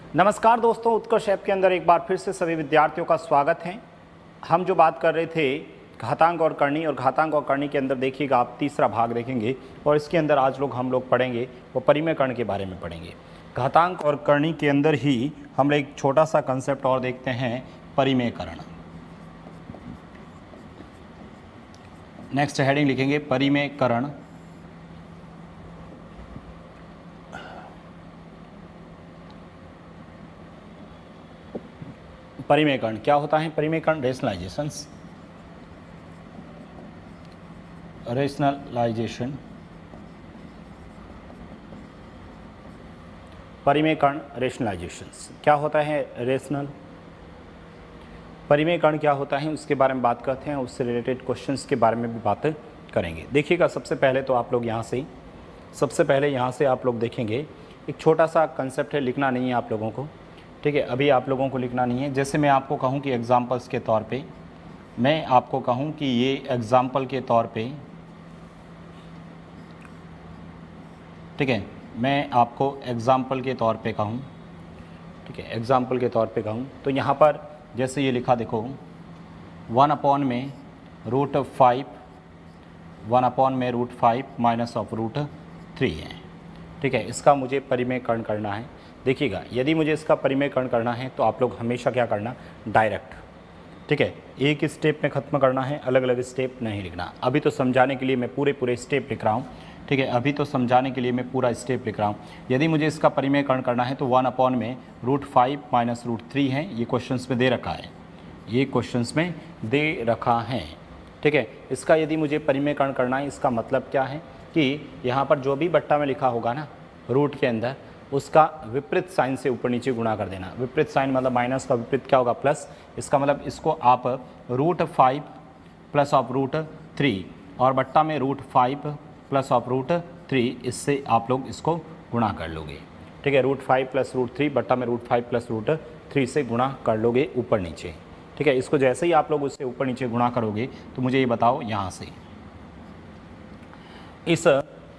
नमस्कार दोस्तों, उत्कर्ष ऐप के अंदर एक बार फिर से सभी विद्यार्थियों का स्वागत है। हम जो बात कर रहे थे घातांक और करनी के अंदर देखिएगा आप तीसरा भाग देखेंगे और इसके अंदर आज हम लोग पढ़ेंगे वो परिमेय कर्ण के बारे में पढ़ेंगे। घातांक और करनी के अंदर ही हम एक छोटा सा कंसेप्ट और देखते हैं, परिमेय कर्ण। नेक्स्ट हेडिंग लिखेंगे परिमेय कर्ण। परिमेय कर्ण क्या होता है? परिमेय कर्ण रेशनलाइजेशन परिमेय कर्ण रेशनलाइजेशंस क्या होता है? परिमेय कर्ण क्या होता है उसके बारे में बात करते हैं, उससे रिलेटेड क्वेश्चंस के बारे में भी बात करेंगे। देखिएगा सबसे पहले यहाँ से आप लोग देखेंगे एक छोटा सा कंसेप्ट है, लिखना नहीं है आप लोगों को, ठीक है? अभी आप लोगों को लिखना नहीं है। जैसे मैं आपको कहूँ कि एग्जाम्पल्स के तौर पे, मैं आपको कहूँ कि ये एग्जाम्पल के तौर पे, ठीक है, मैं आपको एग्जाम्पल के तौर पे कहूँ, ठीक है, एग्जाम्पल के तौर पे कहूँ तो यहाँ पर जैसे ये लिखा देखो 1/√5 माइनस ऑफ √3 है, ठीक है। इसका मुझे परिमेय कर्ण करना है। देखिएगा यदि मुझे इसका परिमेय कर्ण करना है तो आप लोग हमेशा क्या करना, डायरेक्ट, ठीक है, एक स्टेप में ख़त्म करना है, अलग अलग स्टेप नहीं लिखना। अभी तो समझाने के लिए मैं पूरे स्टेप लिख रहा हूँ, ठीक है, अभी तो समझाने के लिए मैं पूरा स्टेप लिख रहा हूँ। यदि मुझे इसका परिमेय कर्ण करना है तो 1/√5 माइनस √3 है, ये क्वेश्चंस में दे रखा है, ये क्वेश्चंस में दे रखा है, ठीक है। इसका यदि मुझे परिमेय कर्ण करना है, इसका मतलब क्या है कि यहाँ पर जो भी बट्टा में लिखा होगा ना रूट के अंदर, उसका विपरीत साइन से ऊपर नीचे गुणा कर देना। विपरीत साइन मतलब माइनस का विपरीत क्या होगा, प्लस। इसका मतलब इसको आप √5 प्लस ऑफ √3 और बट्टा में √5 प्लस ऑफ √3, इससे आप लोग इसको गुणा कर लोगे, ठीक है। √5 प्लस √3 बट्टा में √5 प्लस √3 से गुणा कर लोगे ऊपर नीचे, ठीक है। इसको जैसे ही आप लोग उससे ऊपर नीचे गुणा करोगे तो मुझे ये बताओ, यहाँ से इस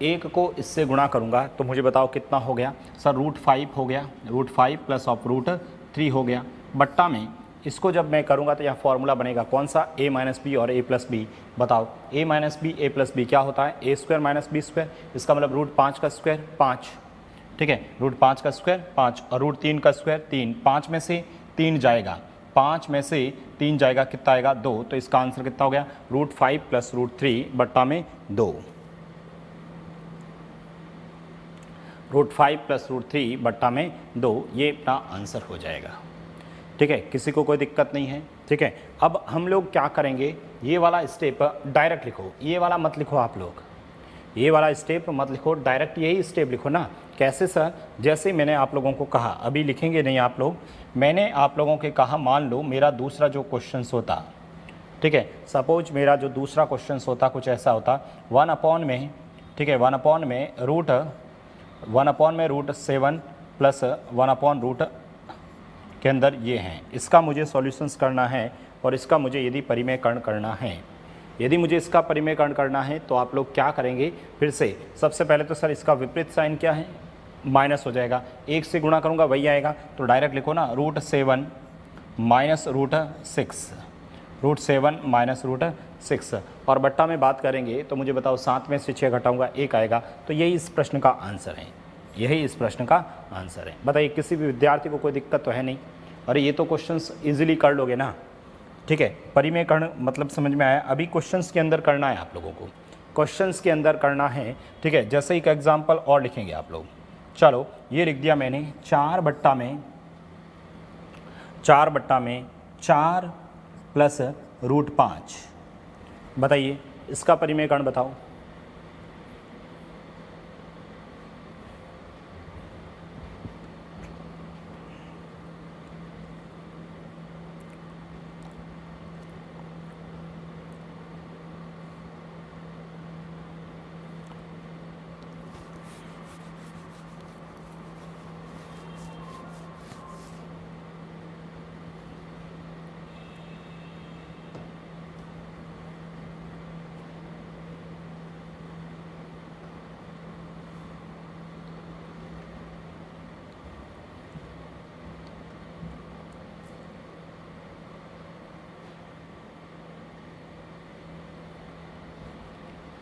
एक को इससे गुणा करूंगा तो मुझे बताओ कितना हो गया सर? √5 हो गया, √5 प्लस ऑफ √3 हो गया। बट्टा में इसको जब मैं करूंगा तो यहाँ फॉर्मूला बनेगा कौन सा, a माइनस बी और a प्लस बी। बताओ a minus b a plus b क्या होता है? a square minus b square. इसका मतलब √5 का स्क्वायर 5, ठीक है, √5 का स्क्वायर 5 और √3 का स्क्वायर 3। 5 में से 3 जाएगा, 5 में से 3 जाएगा, कितना आएगा? 2। तो इसका आंसर कितना हो गया? √5 प्लस √3 बट्टा में 2। √5 प्लस √3 बट्टा में 2, ये अपना आंसर हो जाएगा, ठीक है। किसी को कोई दिक्कत नहीं है, ठीक है। अब हम लोग क्या करेंगे, ये वाला स्टेप डायरेक्ट लिखो, ये वाला मत लिखो आप लोग, ये वाला स्टेप मत लिखो, डायरेक्ट यही स्टेप लिखो ना। कैसे सर? जैसे मैंने आप लोगों को कहा, अभी लिखेंगे नहीं आप लोग, मैंने आप लोगों के कहा मान लो मेरा दूसरा जो क्वेश्चन होता, ठीक है, सपोज मेरा जो दूसरा क्वेश्चन होता कुछ ऐसा होता, 1/, ठीक है, 1/, √7 प्लस 1/√ के अंदर ये हैं। इसका मुझे सॉल्यूशंस करना है और इसका मुझे यदि परिमेय कर्ण करना है, यदि मुझे इसका परिमेय कर्ण करना है तो आप लोग क्या करेंगे? फिर से सबसे पहले तो सर इसका विपरीत साइन क्या है? माइनस हो जाएगा, 1 से गुणा करूँगा वही आएगा, तो डायरेक्ट लिखो ना, √7 माइनस √6, √7 माइनस √6। और बट्टा में बात करेंगे तो मुझे बताओ 7 में से 6 घटाऊंगा 1 आएगा। तो यही इस प्रश्न का आंसर है, यही इस प्रश्न का आंसर है। बताइए किसी भी विद्यार्थी को कोई दिक्कत तो है नहीं? अरे ये तो क्वेश्चंस इजीली कर लोगे ना, ठीक है। परिमेय कर्ण मतलब समझ में आया? अभी क्वेश्चंस के अंदर करना है आप लोगों को, क्वेश्चंस के अंदर करना है, ठीक है। जैसे एक एग्जाम्पल और लिखेंगे आप लोग। चलो ये लिख दिया मैंने, 4 बट्टा में 4 प्लस √5। बताइए इसका परिमेय कर्ण बताओ।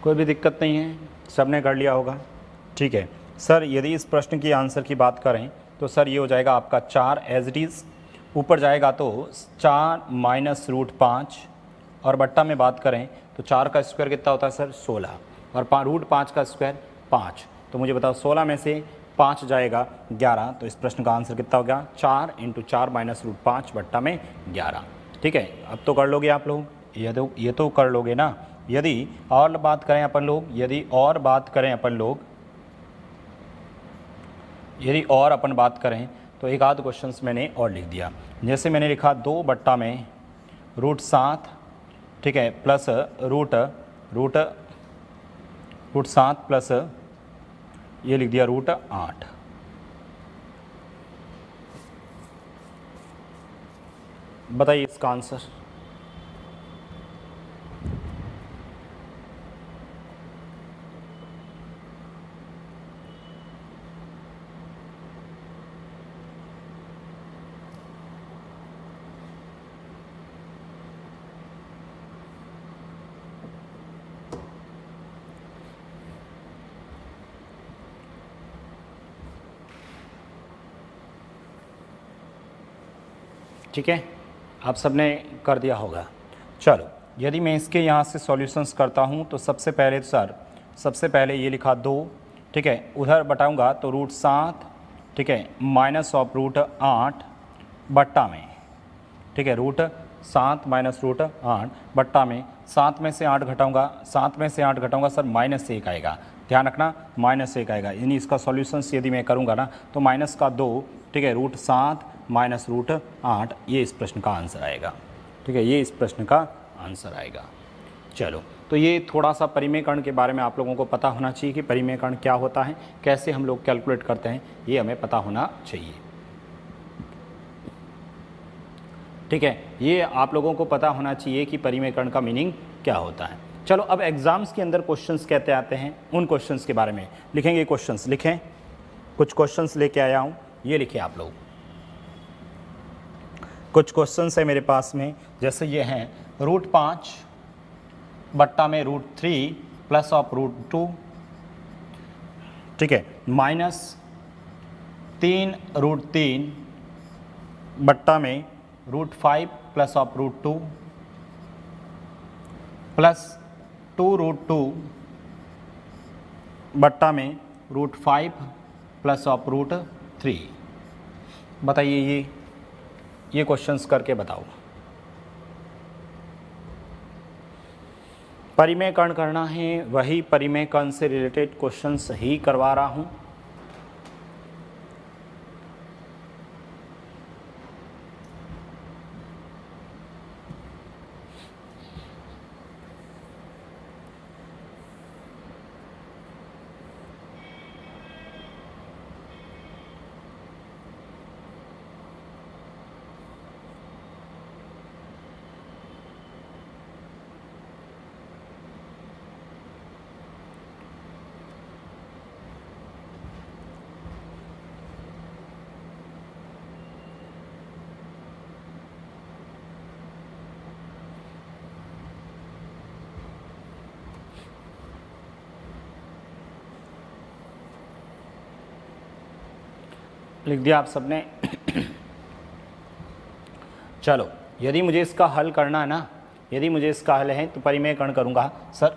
कोई भी दिक्कत नहीं है, सबने कर लिया होगा। ठीक है सर, यदि इस प्रश्न की आंसर की बात करें तो सर ये हो जाएगा आपका 4 एज इट इज़, ऊपर जाएगा तो 4 माइनस रूट 5, और बट्टा में बात करें तो 4 का स्क्वायर कितना होता है सर 16, और रूट 5 का स्क्वायर 5। तो मुझे बताओ 16 में से 5 जाएगा 11, तो इस प्रश्न का आंसर कितना हो गया 4 × 4 माइनस रूट 5 बट्टा में 11। ठीक है, अब तो कर लोगे आप लोग, ये तो कर लोगे ना। यदि और बात करें अपन लोग, यदि और अपन बात करें तो एक आध क्वेश्चंस मैंने और लिख दिया। जैसे मैंने लिखा 2 बट्टा में रूट 7, ठीक है, प्लस रूट 7 प्लस ये लिख दिया रूट 8। बताइए इसका आंसर। ठीक है, आप सबने कर दिया होगा। चलो, यदि मैं इसके यहाँ से सॉल्यूशंस करता हूँ तो सबसे पहले ये लिखा 2, ठीक है, उधर बटाऊँगा तो रूट 7, ठीक है, माइनस ऑफ रूट 8 बट्टा में, ठीक है, रूट 7 माइनस रूट 8 बट्टा में 7 में से 8 घटाऊँगा सर -1 आएगा। ध्यान रखना -1 आएगा, यानी इसका सॉल्यूशंस यदि मैं करूँगा ना तो माइनस का 2, ठीक है, रूट 7 माइनस रूट 8, ये इस प्रश्न का आंसर आएगा। ठीक है, ये इस प्रश्न का आंसर आएगा। चलो, तो ये थोड़ा सा परिमेयकरण के बारे में आप लोगों को पता होना चाहिए कि परिमेयकरण क्या होता है, कैसे हम लोग कैलकुलेट करते हैं, ये हमें पता होना चाहिए। ठीक है, ये आप लोगों को पता होना चाहिए कि परिमेयकरण का मीनिंग क्या होता है। चलो, अब एग्जाम्स के अंदर क्वेश्चंस कहते आते हैं, उन क्वेश्चंस के बारे में लिखेंगे। क्वेश्चंस लिखें, कुछ क्वेश्चंस लेके आया हूँ, ये लिखिए आप लोग। कुछ क्वेश्चंस है मेरे पास में, जैसे ये हैं रूट 5 बट्टा में रूट 3 प्लस ऑफ रूट 2, ठीक है, माइनस 3 रूट 3 बट्टा में root 5 plus of root 2 plus 2 root 2 बट्टा में रूट 5 प्लस ऑफ रूट 3। बताइए ये क्वेश्चंस करके बताओ। परिमेयकरण करना है, वही परिमेयकरण से रिलेटेड क्वेश्चंस ही करवा रहा हूँ। लिख दिया आप सबने। चलो, यदि मुझे इसका हल करना है ना, यदि मुझे इसका हल है तो परिमेयकरण करूँगा सर।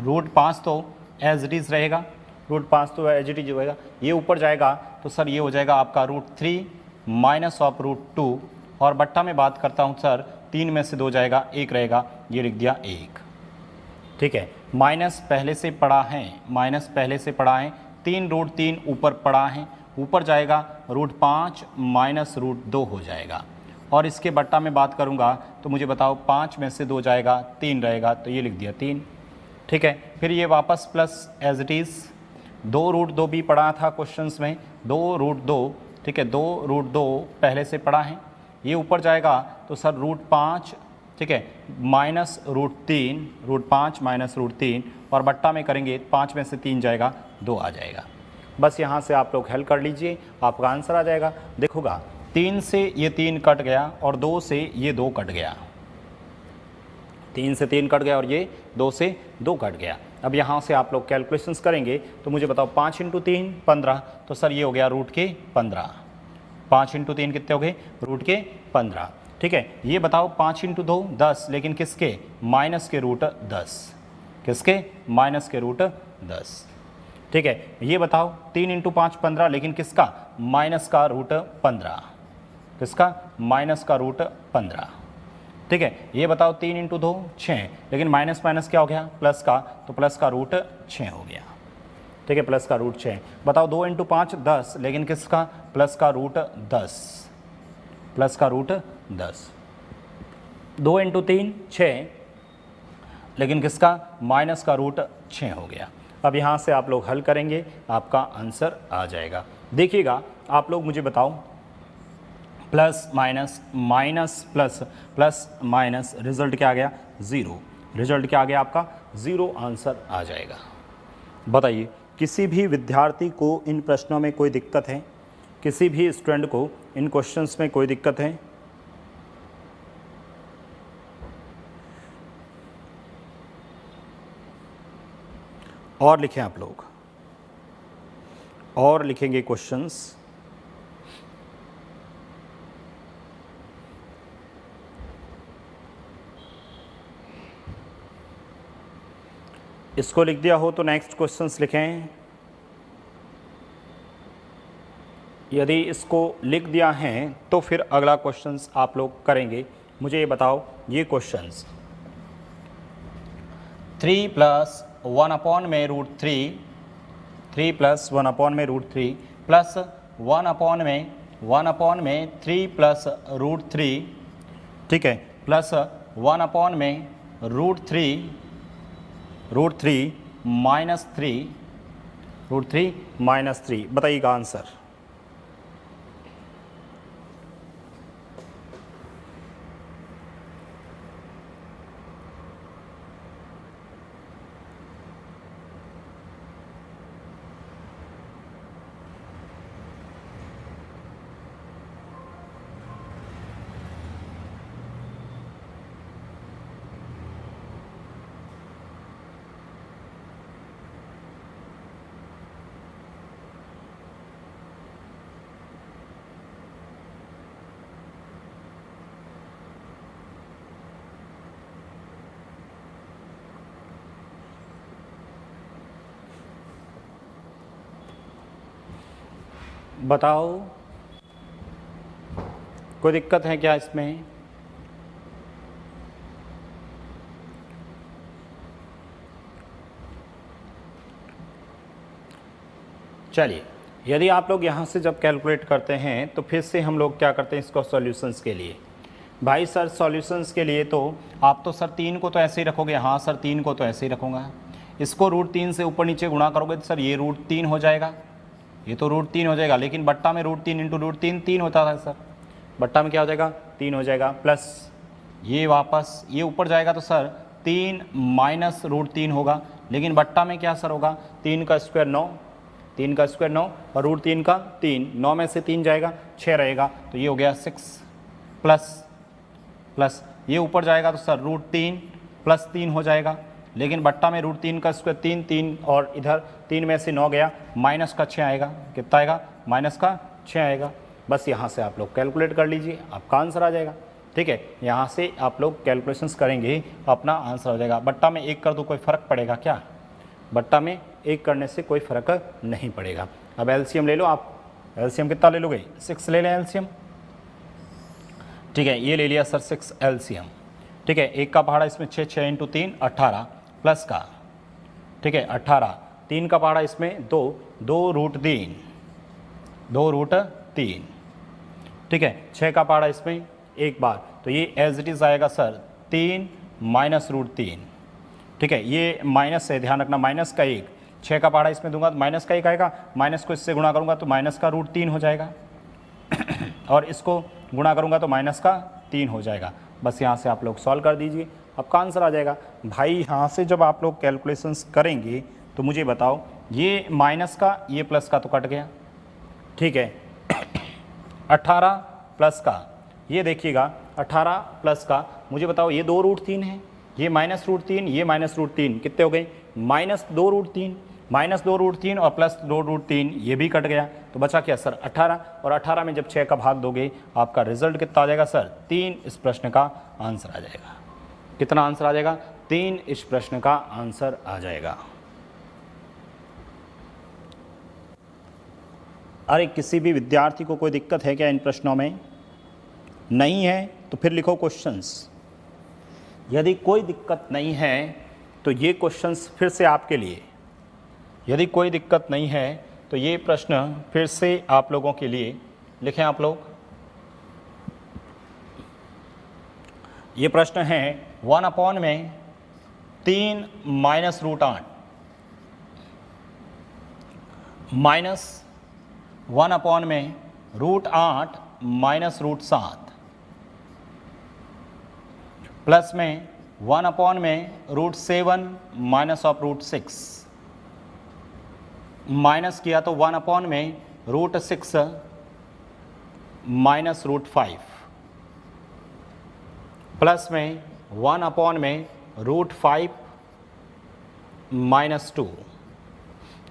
रूट 5 तो एज इट इज़ रहेगा, रूट 5 तो एज इट इज होएगा। ये ऊपर जाएगा तो सर ये हो जाएगा आपका रूट 3 माइनस ऑफ रूट 2, और बट्टा में बात करता हूँ सर 3 में से 2 जाएगा, 1 रहेगा, ये लिख दिया 1। ठीक है, माइनस पहले से पड़ा है, 3 रूट 3 ऊपर पड़ा है, ऊपर जाएगा रूट 5 माइनस रूट 2 हो जाएगा, और इसके बट्टा में बात करूंगा तो मुझे बताओ 5 में से 2 जाएगा, 3 रहेगा, तो ये लिख दिया 3। ठीक है, फिर ये वापस plus as it is 2 root 2 भी पढ़ा था क्वेश्चंस में, 2 रूट 2, ठीक है, 2 रूट 2 पहले से पढ़ा है। ये ऊपर जाएगा तो सर रूट 5, ठीक है, minus root 3, root 5 minus root 3, और बट्टा में करेंगे 5 में से 3 जाएगा, 2 आ जाएगा। बस यहाँ से आप लोग हल कर लीजिए, आपका आंसर आ जाएगा। देखोगा 3 से ये 3 कट गया और 2 से ये 2 कट गया, 3 से 3 कट गया और ये 2 से 2 कट गया। अब यहाँ से आप लोग कैलकुलेशंस करेंगे तो मुझे बताओ 5 × 3 15, तो सर ये हो गया रूट के 15। 5 × 3 कितने हो गए? रूट के 15। ठीक है, ये बताओ 5 × 2 10, लेकिन किसके? माइनस के रूट 10। किसके? माइनस के रूट 10। ठीक है, ये बताओ 3 × 5 15, लेकिन किसका? माइनस का रूट 15। किसका? माइनस का रूट 15। ठीक है, ये बताओ 3 × 2 6, लेकिन माइनस माइनस क्या हो गया? प्लस का, तो प्लस का रूट 6 हो गया। ठीक है, प्लस का रूट 6। बताओ 2 × 5 10, लेकिन किसका? प्लस का रूट 10। प्लस का रूट 10। 2 × 3 6, लेकिन किसका? माइनस का रूट 6 हो गया। अब यहाँ से आप लोग हल करेंगे, आपका आंसर आ जाएगा। देखिएगा, आप लोग मुझे बताओ, plus minus minus plus plus minus, result क्या आ गया? 0। रिजल्ट क्या आ गया आपका? 0 आंसर आ जाएगा। बताइए, किसी भी विद्यार्थी को इन प्रश्नों में कोई दिक्कत है? किसी भी स्टूडेंट को इन क्वेश्चंस में कोई दिक्कत है? और लिखें आप लोग, और लिखेंगे क्वेश्चंस। इसको लिख दिया हो तो नेक्स्ट क्वेश्चंस लिखें। यदि इसको लिख दिया है तो फिर अगला क्वेश्चंस आप लोग करेंगे। मुझे ये बताओ, ये क्वेश्चंस 3 + 1 में √3, 3 + 1 में √3 प्लस 1 में 3 + √3, ठीक है, प्लस 1 में √3 -3, बताइएगा आंसर। बताओ, कोई दिक्कत है क्या इसमें? चलिए, यदि आप लोग यहाँ से जब कैलकुलेट करते हैं तो फिर से हम लोग क्या करते हैं इसको सॉल्यूशंस के लिए। भाई सर सॉल्यूशंस के लिए तो आप तो सर 3 को तो ऐसे ही रखोगे। हाँ सर, 3 को तो ऐसे ही रखूँगा। इसको √3 से ऊपर नीचे गुणा करोगे तो सर ये √3 हो जाएगा, ये तो √3 हो जाएगा। लेकिन बट्टा में √3 × √3 3 होता था सर, बट्टा में क्या हो जाएगा? 3 हो जाएगा। प्लस ये वापस ये ऊपर जाएगा तो सर 3 माइनस √3 होगा। लेकिन बट्टा में क्या सर होगा? 3 का स्क्वायर 9, 3 का स्क्वायर 9 और √3 का 3, 9 में से 3 जाएगा 6 रहेगा, तो ये हो गया 6 प्लस ये ऊपर जाएगा तो सर √3 + 3 हो जाएगा। लेकिन बट्टा में √3 का स्क्वायर 3, 3 और इधर 3 में से 9 गया, माइनस का 6 आएगा। कितना आएगा? माइनस का 6 आएगा। बस यहाँ से आप लोग कैलकुलेट कर लीजिए, आपका आंसर आ जाएगा। ठीक है, यहाँ से आप लोग कैलकुलेशंस करेंगे, अपना आंसर हो जाएगा। बट्टा में 1 कर दो, कोई फ़र्क पड़ेगा क्या? बट्टा में 1 करने से कोई फ़र्क नहीं पड़ेगा। अब एलसीएम ले लो आप। एलसीएम कितना ले लोगे? 6 ले लें एलसीएम। ठीक है, ये ले लिया सर 6 एलसीएम। ठीक है, 1 का पहाड़ा इसमें 6, 6 × 3 18 प्लस का, ठीक है 18, 3 का पहाड़ा इसमें 2, 2 √3, 2 √3, ठीक है, 6 का पहाड़ा इसमें 1 बार, तो ये एज इट इज़ आएगा सर 3 माइनस √3। ठीक है, ये माइनस है, ध्यान रखना, माइनस का 1, 6 का पहाड़ा इसमें दूंगा तो माइनस का 1 आएगा, माइनस को इससे गुणा करूंगा तो माइनस का √3 हो जाएगा और इसको गुणा करूंगा तो माइनस का 3 हो जाएगा। बस यहाँ से आप लोग सॉल्व कर दीजिए, आपका आंसर आ जाएगा। भाई यहाँ से जब आप लोग कैलकुलेशंस करेंगे तो मुझे बताओ, ये माइनस का ये प्लस का तो कट गया, ठीक है 18 प्लस का, ये देखिएगा 18 प्लस का, मुझे बताओ ये 2 √3 है, ये माइनस √3, ये माइनस √3, कितने हो गए? -2√3, -2√3 और +2√3 ये भी कट गया, तो बचा क्या सर 18, और 18 में जब 6 का भाग दोगे आपका रिजल्ट कितना आ जाएगा सर 3 इस प्रश्न का आंसर आ जाएगा। कितना आंसर आ जाएगा 3 इस प्रश्न का आंसर आ जाएगा। अरे किसी भी विद्यार्थी को कोई दिक्कत है क्या इन प्रश्नों में? नहीं है तो फिर लिखो क्वेश्चंस। यदि कोई दिक्कत नहीं है तो ये क्वेश्चंस फिर से आपके लिए, यदि कोई दिक्कत नहीं है तो ये प्रश्न फिर से आप लोगों के लिए लिखें आप लोग। ये प्रश्न है 1/3 में 3 -√8 माइनस 1/8 में √8 -√7 प्लस में 1/8 में √7 -√6 माइनस किया तो 1/8 में √6 -√5 प्लस में 1/8 में √5 -2।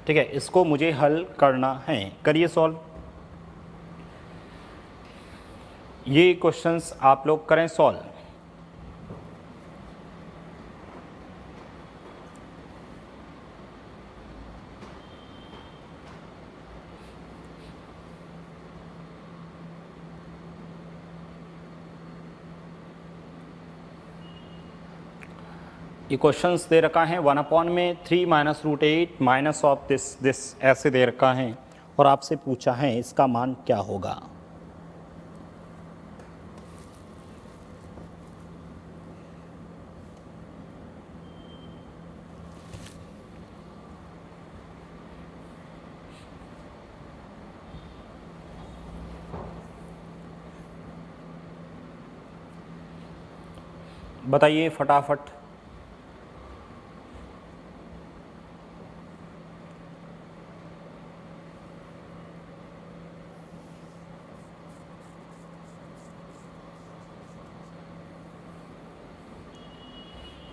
ठीक है, इसको मुझे हल करना है। करिए सॉल्व। ये क्वेश्चंस आप लोग करें सॉल्व। ये क्वेश्चंस दे रखा है 1/3 में 3 -√8 माइनस ऑफ दिस ऐसे दे रखा है और आपसे पूछा है इसका मान क्या होगा। बताइए फटाफट।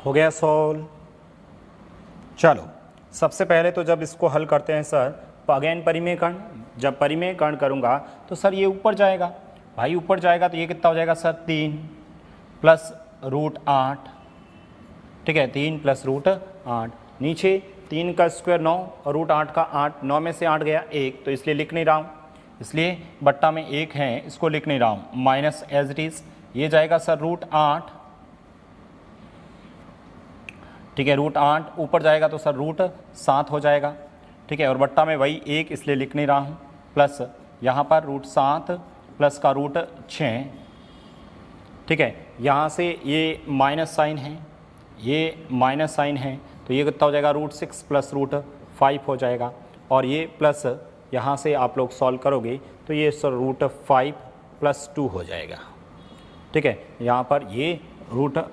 हो गया सॉल्व। चलो सबसे पहले तो जब इसको हल करते हैं सर तो अगेन परिमेयकरण, जब परिमेयकरण करूंगा तो सर ये ऊपर जाएगा, भाई ऊपर जाएगा तो ये कितना हो जाएगा सर 3 प्लस √8। ठीक है, 3 प्लस √8, नीचे 3 का स्क्वायर 9 और √8 का 8, 9 में से 8 गया 1, तो इसलिए लिख नहीं रहा हूँ, इसलिए बट्टा में 1 है इसको लिख नहीं रहा हूँ, माइनस एज इट इज़ ये जाएगा सर √8। ठीक है, √8 ऊपर जाएगा तो सर √7 हो जाएगा। ठीक है, और बट्टा में वही 1 इसलिए लिख नहीं रहा हूँ, प्लस यहाँ पर √7 प्लस का √6। ठीक है, यहाँ से ये माइनस साइन है, ये माइनस साइन है, तो ये कितना हो जाएगा √6 प्लस √5 हो जाएगा, और ये प्लस यहाँ से आप लोग सॉल्व करोगे तो ये सर √5 + 2 हो जाएगा। ठीक है, यहाँ पर ये √3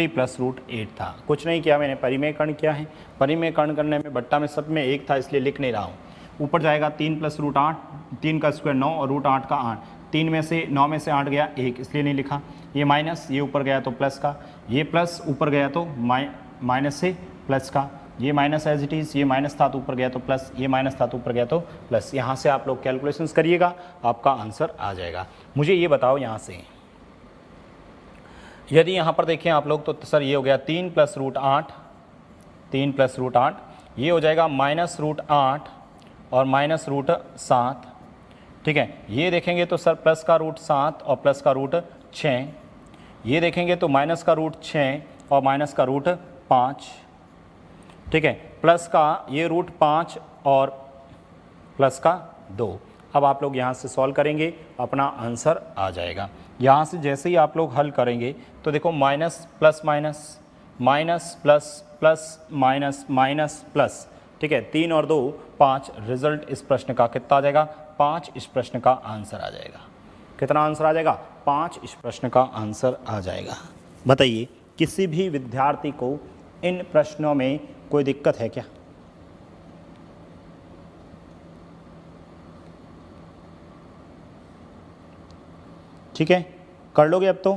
+ √8 था, कुछ नहीं किया मैंने, परिमेयकरण किया है। परिमेयकरण करने में बट्टा में सब में 1 था इसलिए लिख नहीं रहा हूँ। ऊपर जाएगा 3 + √8, 3 का स्क्वायर 9 और √8 का 8, 3 में से 9 में से 8 गया 1 इसलिए नहीं लिखा। ये माइनस, ये ऊपर गया तो प्लस का, ये प्लस ऊपर गया तो माइनस से प्लस का, ये माइनस एज इट इज़, ये माइनस था तो ऊपर गया तो प्लस, ये माइनस था तो ऊपर गया तो प्लस। यहाँ से आप लोग कैलकुलेशंस करिएगा, आपका आंसर आ जाएगा। मुझे ये बताओ यहाँ से, यदि यहाँ पर देखें आप लोग तो सर ये हो गया 3 + √8, 3 + √8, ये हो जाएगा -√8 और -√7। ठीक है, ये देखेंगे तो सर प्लस का √7 और प्लस का √6, ये देखेंगे तो माइनस का √6 और माइनस का √5। ठीक है, प्लस का ये √5 और प्लस का 2। अब आप लोग यहाँ से सॉल्व करेंगे, अपना आंसर आ जाएगा। यहाँ से जैसे ही आप लोग हल करेंगे तो देखो minus plus minus, minus plus, plus minus, minus plus. ठीक है, 3 और 2 5, रिजल्ट इस प्रश्न का कितना आ जाएगा 5 इस प्रश्न का आंसर आ जाएगा। कितना आंसर आ जाएगा 5 इस प्रश्न का आंसर आ जाएगा। बताइए किसी भी विद्यार्थी को इन प्रश्नों में कोई दिक्कत है क्या? ठीक है, कर लोगे अब तो?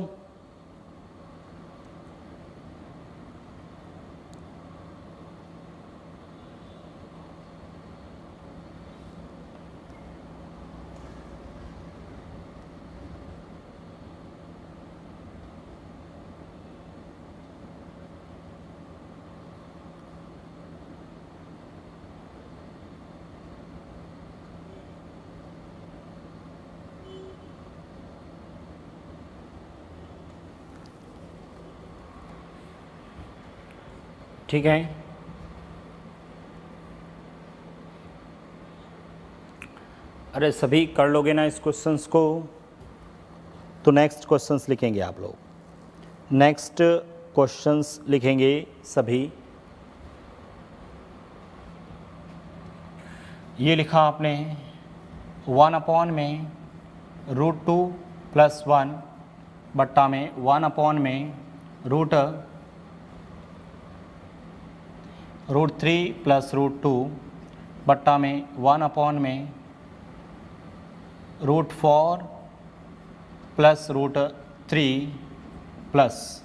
ठीक है, अरे सभी कर लोगे ना इस क्वेश्चंस को? तो नेक्स्ट क्वेश्चंस लिखेंगे आप लोग, नेक्स्ट क्वेश्चंस लिखेंगे सभी। ये लिखा आपने 1 में √2 + 1 बट्टा में 1 में √3 + √2 बट्टा में 1 में √4 + √3 प्लस,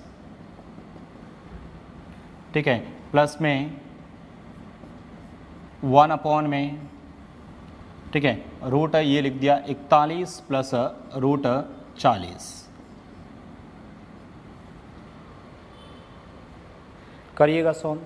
ठीक है, प्लस में 1 में, ठीक है, रूट ये लिख दिया 41 + √40। करिएगा सोन।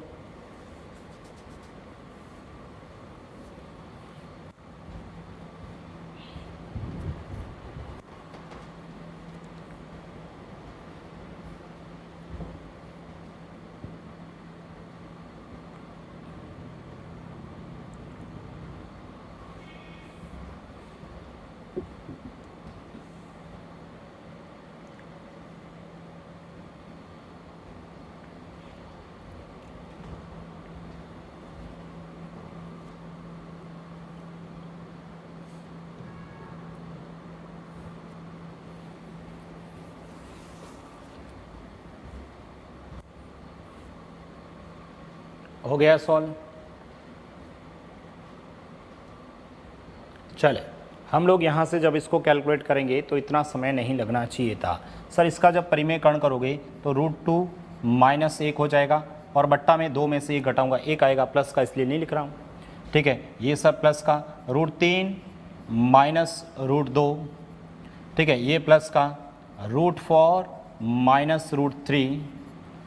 हो गया सॉल्व? चले, हम लोग यहाँ से जब इसको कैलकुलेट करेंगे तो इतना समय नहीं लगना चाहिए था। सर इसका जब परिमेयकरण करोगे तो √2 - 1 हो जाएगा और बट्टा में 2 में से 1 घटाऊंगा, 1 आएगा, प्लस का इसलिए नहीं लिख रहा हूँ, ठीक है। ये सब प्लस का √3 - √2, ठीक है, ये प्लस का √4 - √3,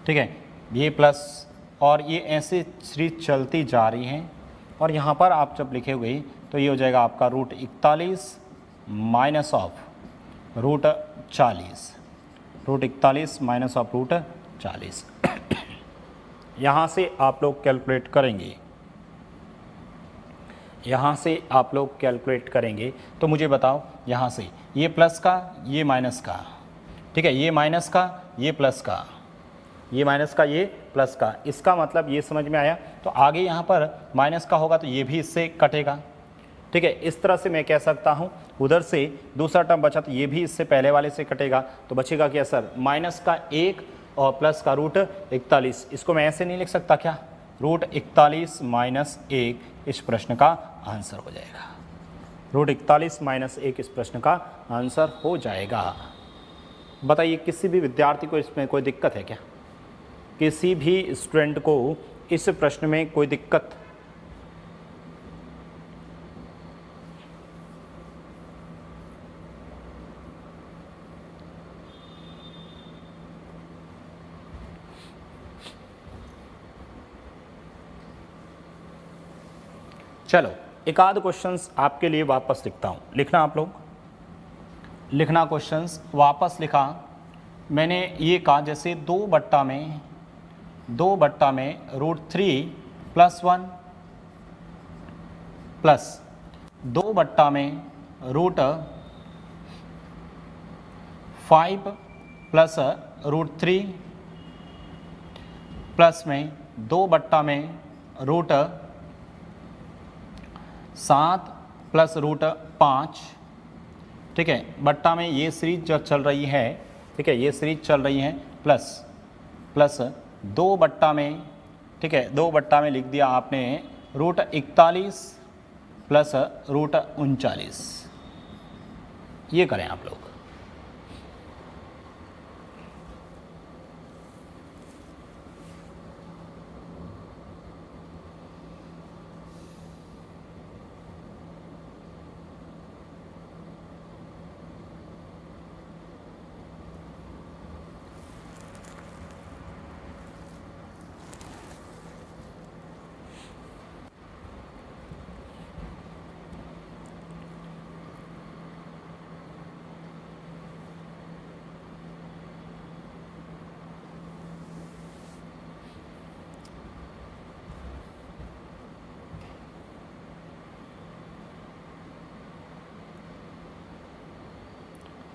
ठीक है, ये प्लस, और ये ऐसे सीरीज चलती जा रही हैं। और यहाँ पर आप जब लिखे हुए तो ये हो जाएगा आपका √41 - √40, √41 - √40। यहाँ से आप लोग कैलकुलेट करेंगे, यहाँ से आप लोग कैलकुलेट करेंगे तो मुझे बताओ, यहाँ से ये प्लस का, ये माइनस का, ठीक है, ये माइनस का, ये प्लस का, ये माइनस का, ये प्लस का, इसका मतलब ये समझ में आया। तो आगे यहाँ पर माइनस का होगा तो ये भी इससे कटेगा, ठीक है। इस तरह से मैं कह सकता हूँ, उधर से दूसरा टर्म बचा तो ये भी इससे पहले वाले से कटेगा, तो बचेगा क्या सर? माइनस का 1 और प्लस का √41। इसको मैं ऐसे नहीं लिख सकता क्या? √41 - 1 इस प्रश्न का आंसर हो जाएगा। √41 - 1 इस प्रश्न का आंसर हो जाएगा। बताइए किसी भी विद्यार्थी को इसमें कोई दिक्कत है क्या? किसी भी स्टूडेंट को इस प्रश्न में कोई दिक्कत? चलो एक आध क्वेश्चंस आपके लिए वापस लिखता हूँ, लिखना आप लोग, लिखना क्वेश्चंस वापस लिखा मैंने। ये कहा जैसे 2 बट्टा में √3 + 1 प्लस 2 बट्टा में √5 + √3 प्लस में 2 बट्टा में √7 + √5, ठीक है, बट्टा में ये सीरीज जो चल रही है, ठीक है, ये सीरीज चल रही है, प्लस 2 बट्टा में, ठीक है, 2 बट्टा में लिख दिया आपने √41 + √39। ये करें आप लोग।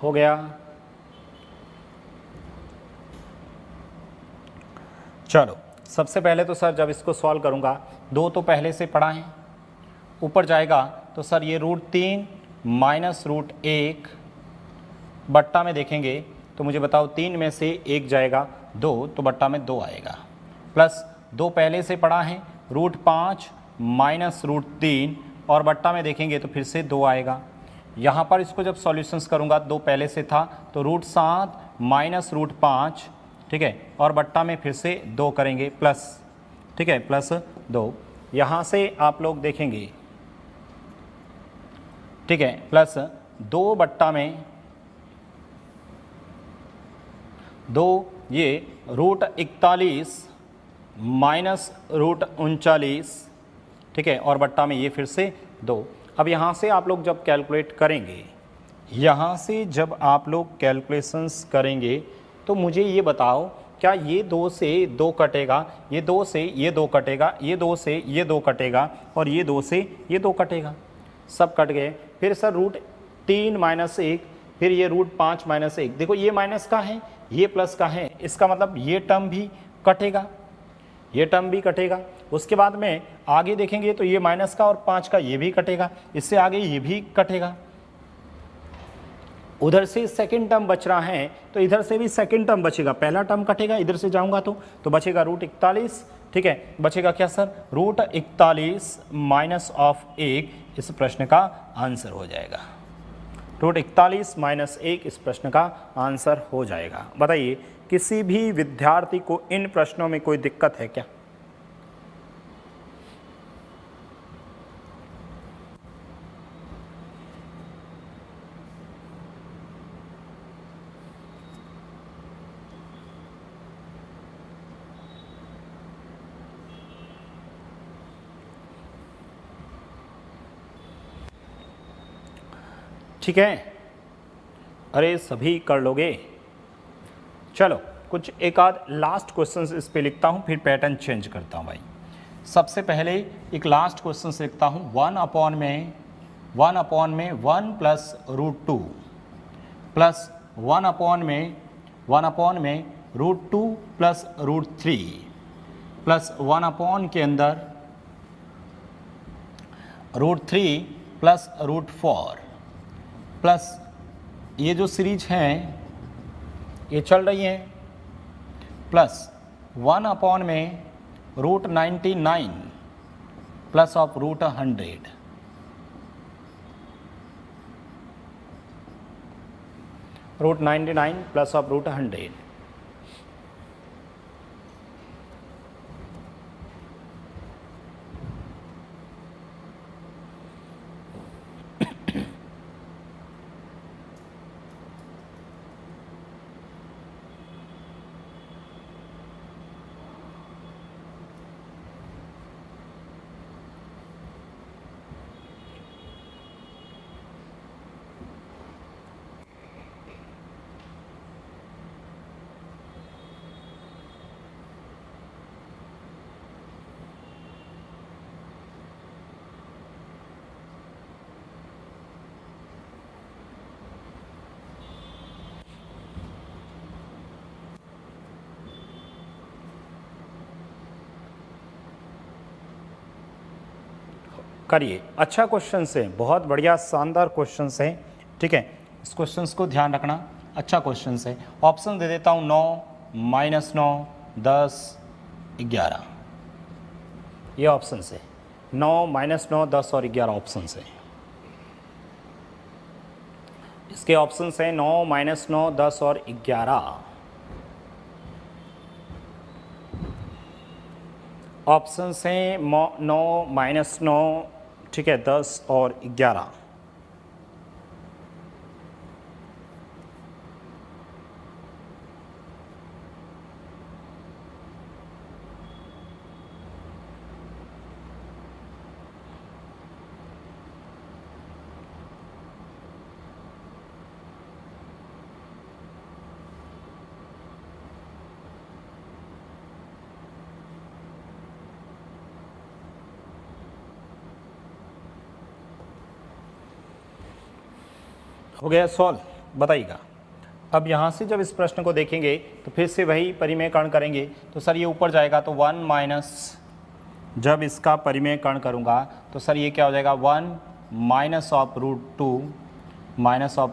हो गया। चलो सबसे पहले तो सर जब इसको सॉल्व करूँगा, 2 तो पहले से पढ़ा है, ऊपर जाएगा तो सर ये √3 माइनस √1 बट्टा में देखेंगे तो मुझे बताओ 3 में से 1 जाएगा 2, तो बट्टा में 2 आएगा, प्लस 2 पहले से पढ़ा है √5 माइनस √3 और बट्टा में देखेंगे तो फिर से 2 आएगा। यहाँ पर इसको जब सॉल्यूशंस करूँगा 2 पहले से था तो √7 माइनस √5, ठीक है, और बट्टा में फिर से 2 करेंगे प्लस, ठीक है, प्लस 2। यहाँ से आप लोग देखेंगे, ठीक है, प्लस 2 बट्टा में 2, ये √41 माइनस √39, ठीक है, और बट्टा में ये फिर से 2। अब यहाँ से आप लोग जब कैलकुलेट करेंगे, यहाँ से जब आप लोग कैलकुलेशंस करेंगे तो मुझे ये बताओ क्या ये 2 से 2 कटेगा, ये 2 से ये 2 कटेगा, ये 2 से ये 2 कटेगा और ये 2 से ये 2 कटेगा, सब कट गए। फिर सर √3 माइनस 1, फिर ये √5 माइनस 1, देखो ये माइनस का है ये प्लस का है, इसका मतलब ये टर्म भी कटेगा, ये टर्म भी कटेगा। उसके बाद में आगे देखेंगे तो ये माइनस का और 5 का ये भी कटेगा, इससे आगे ये भी कटेगा। उधर से सेकंड टर्म बच रहा है तो इधर से भी सेकंड टर्म बचेगा, पहला टर्म कटेगा इधर से जाऊंगा तो बचेगा √41, ठीक है, बचेगा क्या सर √41 माइनस ऑफ 1, इस प्रश्न का आंसर हो जाएगा। √41 माइनस 1 इस प्रश्न का आंसर हो जाएगा। बताइए किसी भी विद्यार्थी को इन प्रश्नों में कोई दिक्कत है क्या? ठीक है, अरे सभी कर लोगे। चलो कुछ एक आध लास्ट क्वेश्चंस इस पे लिखता हूँ, फिर पैटर्न चेंज करता हूँ भाई। सबसे पहले एक लास्ट क्वेश्चन लिखता हूँ, 1 में 1 प्लस √2 प्लस 1 में √2 प्लस √3 प्लस 1 के अंदर √3 प्लस √4 प्लस ये जो सीरीज हैं ये चल रही हैं, प्लस 1 में √99 प्लस ऑफ √100, √99 प्लस ऑफ √100। करिए, अच्छा क्वेश्चन है, बहुत बढ़िया शानदार क्वेश्चन है, ठीक है, इस क्वेश्चन को ध्यान रखना, अच्छा क्वेश्चन है। ऑप्शन दे देता हूँ 9, -9, 10, 11, ये ऑप्शन है, 9, -9, 10 और 11 ऑप्शन है। इसके ऑप्शन हैं 9, -9, 10 और 11। ऑप्शन हैं 9, -9, ठीक है, 10 और 11। हो गया सॉल्व। बताइएगा। अब यहाँ से जब इस प्रश्न को देखेंगे तो फिर से वही परिमेयकरण करेंगे, तो सर ये ऊपर जाएगा तो 1 माइनस, जब इसका परिमेयकरण करूँगा तो सर ये क्या हो जाएगा 1 माइनस ऑफ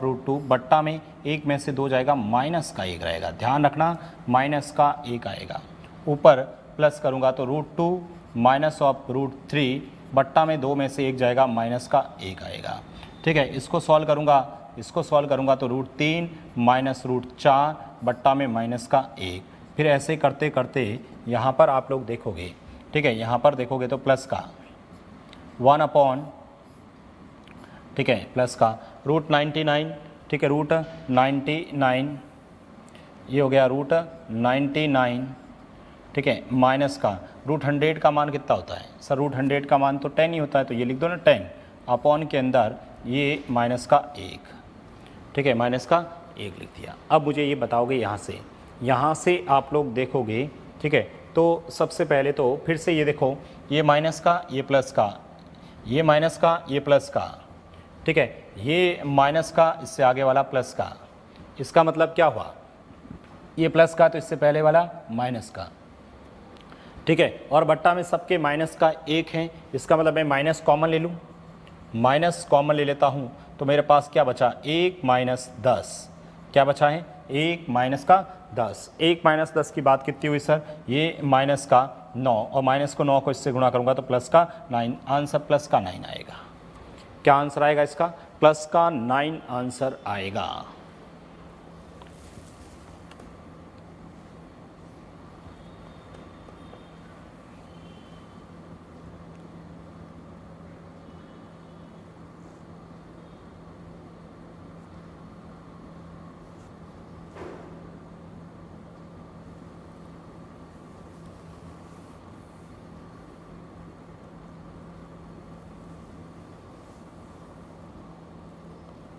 रूट टू बट्टा में एक में से 2 जाएगा, माइनस का 1 रहेगा, ध्यान रखना माइनस का 1 आएगा। ऊपर प्लस करूँगा तो √2 माइनस ऑफ √3 बट्टा में 2 में से 1 जाएगा, माइनस का 1 आएगा। ठीक है, इसको सॉल्व करूँगा तो √3 माइनस √4 बट्टा में माइनस का 1। फिर ऐसे करते करते यहाँ पर आप लोग देखोगे, ठीक है, यहाँ पर देखोगे तो प्लस का 1 अपॉन, ठीक है, प्लस का √99, ठीक है, √99 ये हो गया √99, ठीक है, माइनस का √100 का मान कितना होता है सर, √100 का मान तो 10 ही होता है, तो ये लिख दो ना 10 अपॉन के अंदर ये माइनस का 1, ठीक है, माइनस का 1 लिख दिया। अब मुझे ये बताओगे यहाँ से आप लोग देखोगे, ठीक है, तो सबसे पहले तो फिर से ये देखो, ये माइनस का, ये प्लस का, ये माइनस का, ये प्लस का, ठीक है, ये माइनस का, इससे आगे वाला प्लस का, इसका मतलब क्या हुआ, ये प्लस का तो इससे पहले वाला माइनस का, ठीक है, और बट्टा में सबके माइनस का 1 है, इसका मतलब मैं माइनस कॉमन ले लूँ, माइनस कॉमन ले लेता हूँ तो मेरे पास क्या बचा 1 माइनस 10, क्या बचा है 1 माइनस का 10, 1 माइनस 10 की बात कितनी हुई सर, ये माइनस का 9, और माइनस को 9 को इससे गुणा करूँगा तो प्लस का 9, आंसर प्लस का 9 आएगा। क्या आंसर आएगा इसका, प्लस का 9 आंसर आएगा।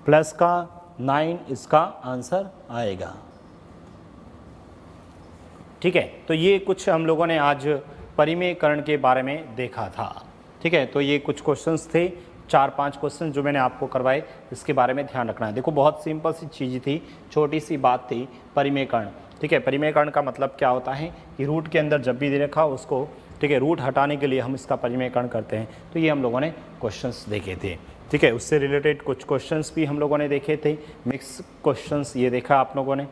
प्लस का 9 इसका आंसर आएगा। ठीक है, तो ये कुछ हम लोगों ने आज परिमेयकरण के बारे में देखा था। ठीक है, तो ये कुछ क्वेश्चंस थे, 4-5 क्वेश्चन जो मैंने आपको करवाए, इसके बारे में ध्यान रखना है। देखो बहुत सिंपल सी चीज़ थी, छोटी सी बात थी, परिमेयकरण। ठीक है, परिमेयकरण का मतलब क्या होता है कि रूट के अंदर जब भी दे रखा उसको, ठीक है, रूट हटाने के लिए हम इसका परिमेयकरण करते हैं। तो ये हम लोगों ने क्वेश्चंस देखे थे। ठीक है, उससे रिलेटेड कुछ क्वेश्चंस भी हम लोगों ने देखे थे, मिक्स क्वेश्चंस ये देखा आप लोगों ने।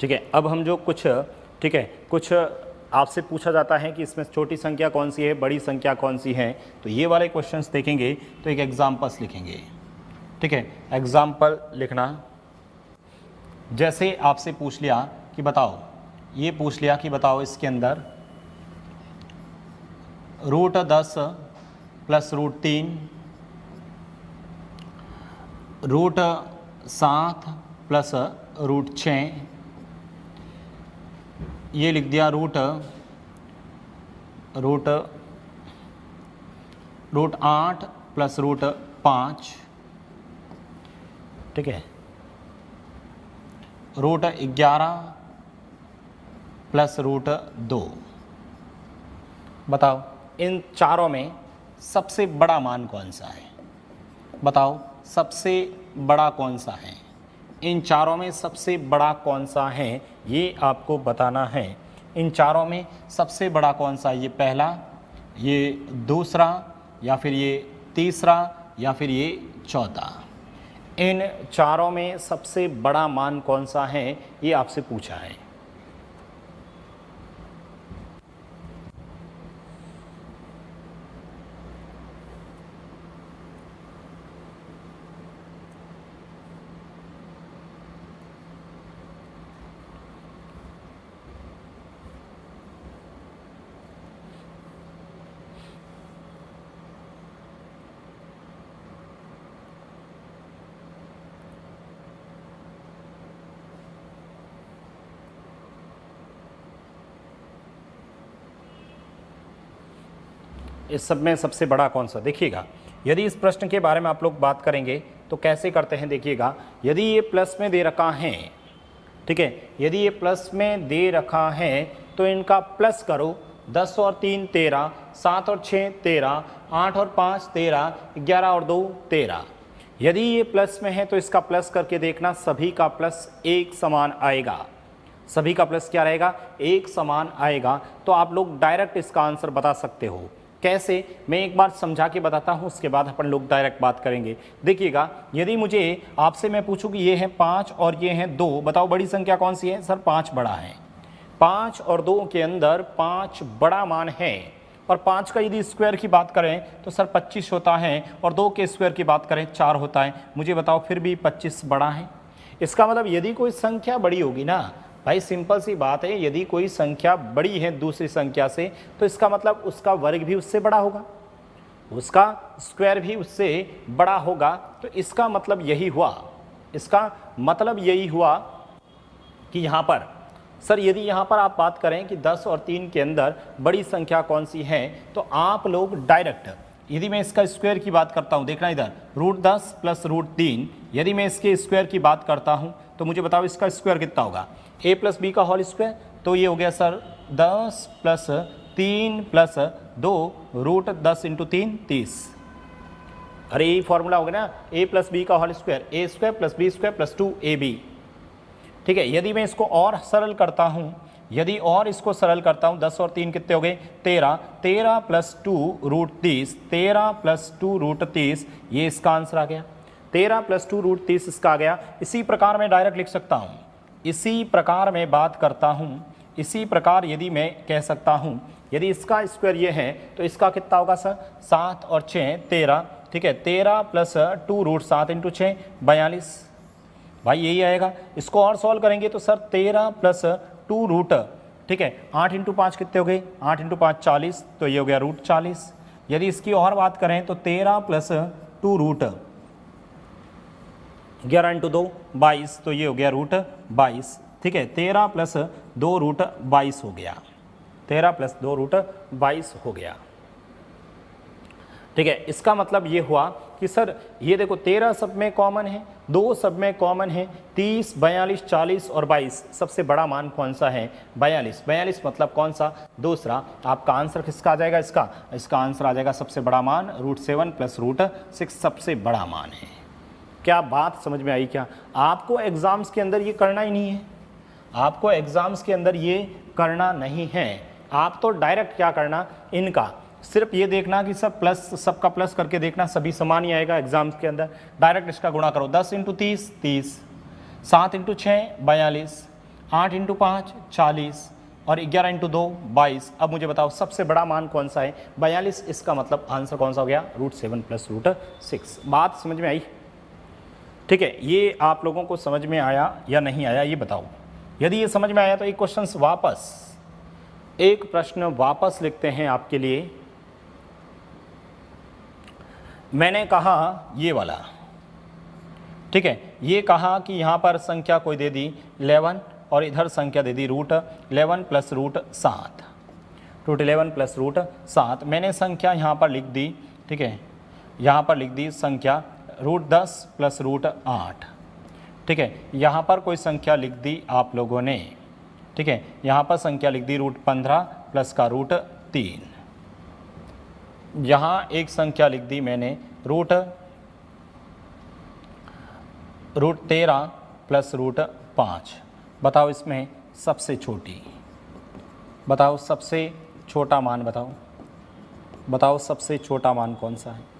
ठीक है, अब हम जो कुछ, ठीक है, कुछ आपसे पूछा जाता है कि इसमें छोटी संख्या कौन सी है, बड़ी संख्या कौन सी है, तो ये वाले क्वेश्चंस देखेंगे तो एक एग्जाम्पल्स लिखेंगे। ठीक है, एग्जाम्पल लिखना, जैसे आपसे पूछ लिया कि बताओ, ये पूछ लिया कि बताओ इसके अंदर √10 प्लस √3, √7 प्लस √6, ये लिख दिया √8 प्लस √5, ठीक है, √11 प्लस √2। बताओ इन चारों में सबसे बड़ा मान कौन सा है, बताओ सबसे बड़ा कौन सा है, इन चारों में सबसे बड़ा कौन सा है ये आपको बताना है। इन चारों में सबसे बड़ा कौन सा, ये पहला, ये दूसरा, या फिर ये तीसरा, या फिर ये चौथा। इन चारों में सबसे बड़ा मान कौन सा है ये आपसे पूछा है। इस सब में सबसे बड़ा कौन सा, देखिएगा यदि इस प्रश्न के बारे में आप लोग बात करेंगे तो कैसे करते हैं, देखिएगा यदि ये प्लस में दे रखा है, ठीक है, यदि ये प्लस में दे रखा है तो इनका प्लस करो, 10 और 3 13, 7 और 6 13, 8 और 5 13, 11 और 2 13, यदि ये प्लस में है तो इसका प्लस करके देखना, सभी का प्लस एक समान आएगा। सभी का प्लस क्या रहेगा? एक समान आएगा। तो आप लोग डायरेक्ट इसका आंसर बता सकते हो। कैसे? मैं एक बार समझा के बताता हूँ, उसके बाद अपन लोग डायरेक्ट बात करेंगे। देखिएगा, यदि मुझे आपसे मैं पूछूं कि ये है 5 और ये है 2, बताओ बड़ी संख्या कौन सी है? सर 5 बड़ा है। 5 और 2 के अंदर 5 बड़ा मान है, और 5 का यदि स्क्वायर की बात करें तो सर 25 होता है, और 2 के स्क्वायर की बात करें 4 होता है। मुझे बताओ फिर भी 25 बड़ा है। इसका मतलब यदि कोई संख्या बड़ी होगी ना भाई, सिंपल सी बात है, यदि कोई संख्या बड़ी है दूसरी संख्या से तो इसका मतलब उसका वर्ग भी उससे बड़ा होगा, उसका स्क्वायर भी उससे बड़ा होगा। तो इसका मतलब यही हुआ, इसका मतलब यही हुआ कि यहाँ पर सर यदि यहाँ पर आप बात करें कि 10 और 3 के अंदर बड़ी संख्या कौन सी है, तो आप लोग डायरेक्ट, यदि मैं इसका स्क्वायर की बात करता हूँ, देखना इधर, √10 प्लस √3, यदि मैं इसके स्क्वायर की बात करता हूँ तो मुझे बताओ इसका स्क्वायर कितना होगा? a प्लस बी का होल स्क्वायर, तो ये हो गया सर 10 प्लस 3 प्लस 2 √10 × 3 30। अरे यही फॉर्मूला होगा ना, a प्लस बी का whole square, a square plus b square plus 2ab। ठीक है, यदि मैं इसको और सरल करता हूँ, यदि और इसको सरल करता हूँ, 10 और 3 कितने हो गए? 13, 13 प्लस 2 √30, 13 प्लस 2 √30, ये इसका आंसर आ गया। 13 प्लस 2 √30 इसका आ गया। इसी प्रकार मैं डायरेक्ट लिख सकता हूँ, इसी प्रकार मैं बात करता हूँ, इसी प्रकार यदि मैं कह सकता हूँ, यदि इसका स्क्वायर ये है तो इसका कितना होगा सर? 7 और 6 13। ठीक है, 13 प्लस 2 √7 × 6 42, भाई यही आएगा। इसको और सॉल्व करेंगे तो सर 13 प्लस 2 रूट, ठीक है, 8 × 5 कितने हो गए? 8 × 5 40, तो ये हो गया √40। यदि इसकी और बात करें तो 13 प्लस 2 रूट 11 × 2 22, तो ये हो गया √22। ठीक है, 13 प्लस 2 √22 हो गया, 13 प्लस 2 √22 हो गया। ठीक है, इसका मतलब ये हुआ कि सर ये देखो 13 सब में कॉमन है, 2 सब में कॉमन है, 30 42 40 और 22, सबसे बड़ा मान कौन सा है? 42। 42 मतलब कौन सा? दूसरा। आपका आंसर किसका आ जाएगा? इसका आंसर आ जाएगा सबसे बड़ा मान √7 प्लस √6 सबसे बड़ा मान है। क्या बात समझ में आई? क्या आपको एग्जाम्स के अंदर ये करना ही नहीं है? आपको एग्जाम्स के अंदर ये करना नहीं है। आप तो डायरेक्ट क्या करना, इनका सिर्फ ये देखना कि सब प्लस, सबका प्लस करके देखना, सभी समान ही आएगा एग्जाम्स के अंदर। डायरेक्ट इसका गुणा करो, 10 × 30 30, 7 × 6 42, 8 × 5 40 और 11 × 2 22। अब मुझे बताओ सबसे बड़ा मान कौन सा है? 42। इसका मतलब आंसर कौन सा हो गया? √7 प्लस √6। बात समझ में आई? ठीक है, ये आप लोगों को समझ में आया या नहीं आया ये बताओ। यदि ये समझ में आया तो एक प्रश्न वापस लिखते हैं आपके लिए। मैंने कहा ये वाला, ठीक है, ये कहा कि यहाँ पर संख्या कोई दे दी 11 और इधर संख्या दे दी √11 प्लस √7, √11 प्लस √7। मैंने संख्या यहाँ पर लिख दी, ठीक है, यहाँ पर लिख दी संख्या √10 प्लस √8। ठीक है, यहाँ पर कोई संख्या लिख दी आप लोगों ने, ठीक है, यहाँ पर संख्या लिख दी √15 प्लस का √3। यहाँ एक संख्या लिख दी मैंने √13 प्लस √5। बताओ इसमें सबसे छोटी, बताओ सबसे छोटा मान, बताओ सबसे छोटा मान कौन सा है?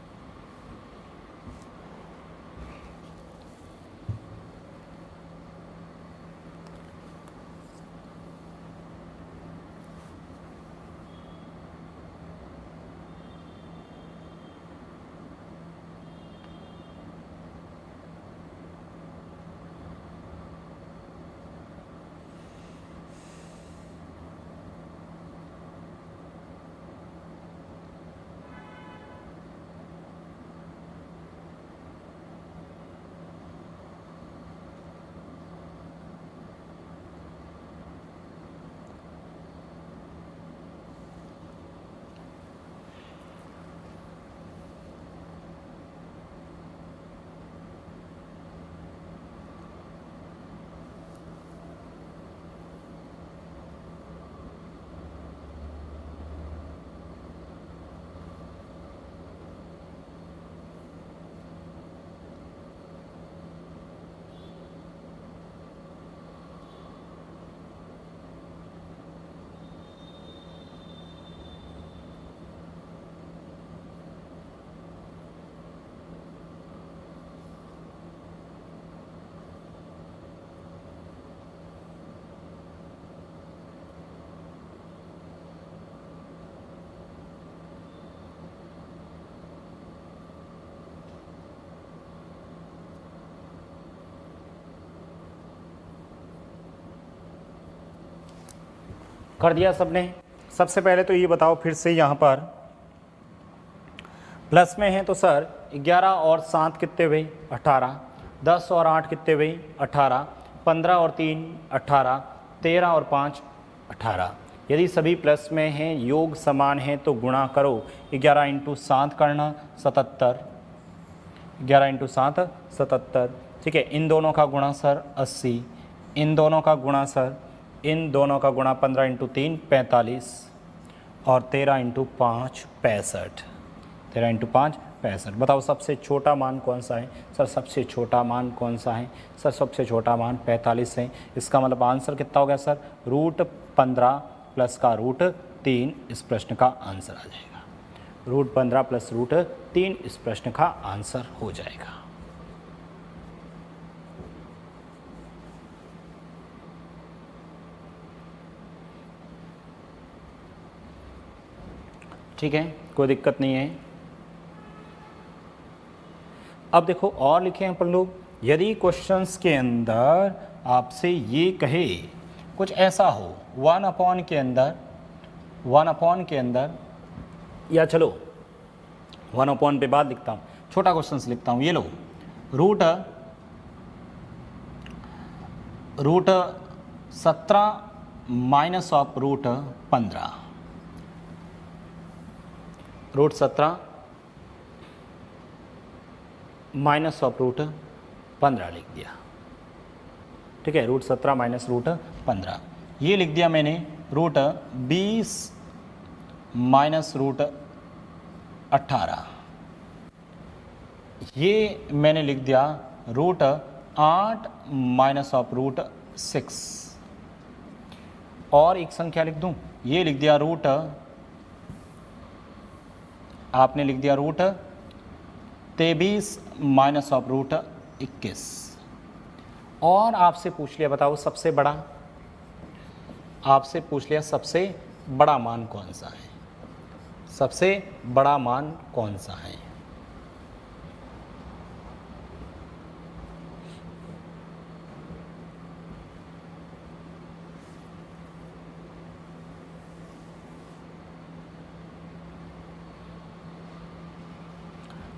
कर दिया सबने। सबसे पहले तो ये बताओ फिर से, यहाँ पर प्लस में है तो सर 11 और 7 कितने हुए 18, 10 और 8 कितने हुए 18, 15 और 3 18, 13 और 5 18। यदि सभी प्लस में हैं, योग समान है तो गुणा करो। 11 इंटू 7 करना 77, 11 इंटू 7 77। ठीक है, इन दोनों का गुणा सर 80, इन दोनों का गुणा सर, इन दोनों का गुणा 15 इंटू 3 45 और 13 इंटू 5 65, 13 इंटू 5 65। बताओ सबसे छोटा मान कौन सा है सर? सबसे छोटा मान कौन सा है सर? सबसे छोटा मान 45 है। इसका मतलब आंसर कितना हो गया सर? √15 प्लस का √3 इस प्रश्न का आंसर आ जाएगा। √15 प्लस √3 इस प्रश्न का आंसर हो जाएगा। ठीक है, कोई दिक्कत नहीं है। अब देखो और लिखे हैं अपन लोग, यदि क्वेश्चंस के अंदर आपसे ये कहे कुछ ऐसा हो 1/, के अंदर या चलो 1/, पे बाद लिखता हूँ, छोटा क्वेश्चंस लिखता हूँ। ये लो √17 माइनस ऑफ √15, √17 माइनस ऑफ √15 लिख दिया। ठीक है, √17 माइनस √15 ये लिख दिया मैंने। √20 माइनस √18 ये मैंने लिख दिया। √8 माइनस ऑफ √6 और एक संख्या लिख दूं, ये लिख दिया आपने लिख दिया √23 माइनस ऑफ √21 और आपसे पूछ लिया, बताओ सबसे बड़ा, आपसे पूछ लिया सबसे बड़ा मान कौन सा है? सबसे बड़ा मान कौन सा है?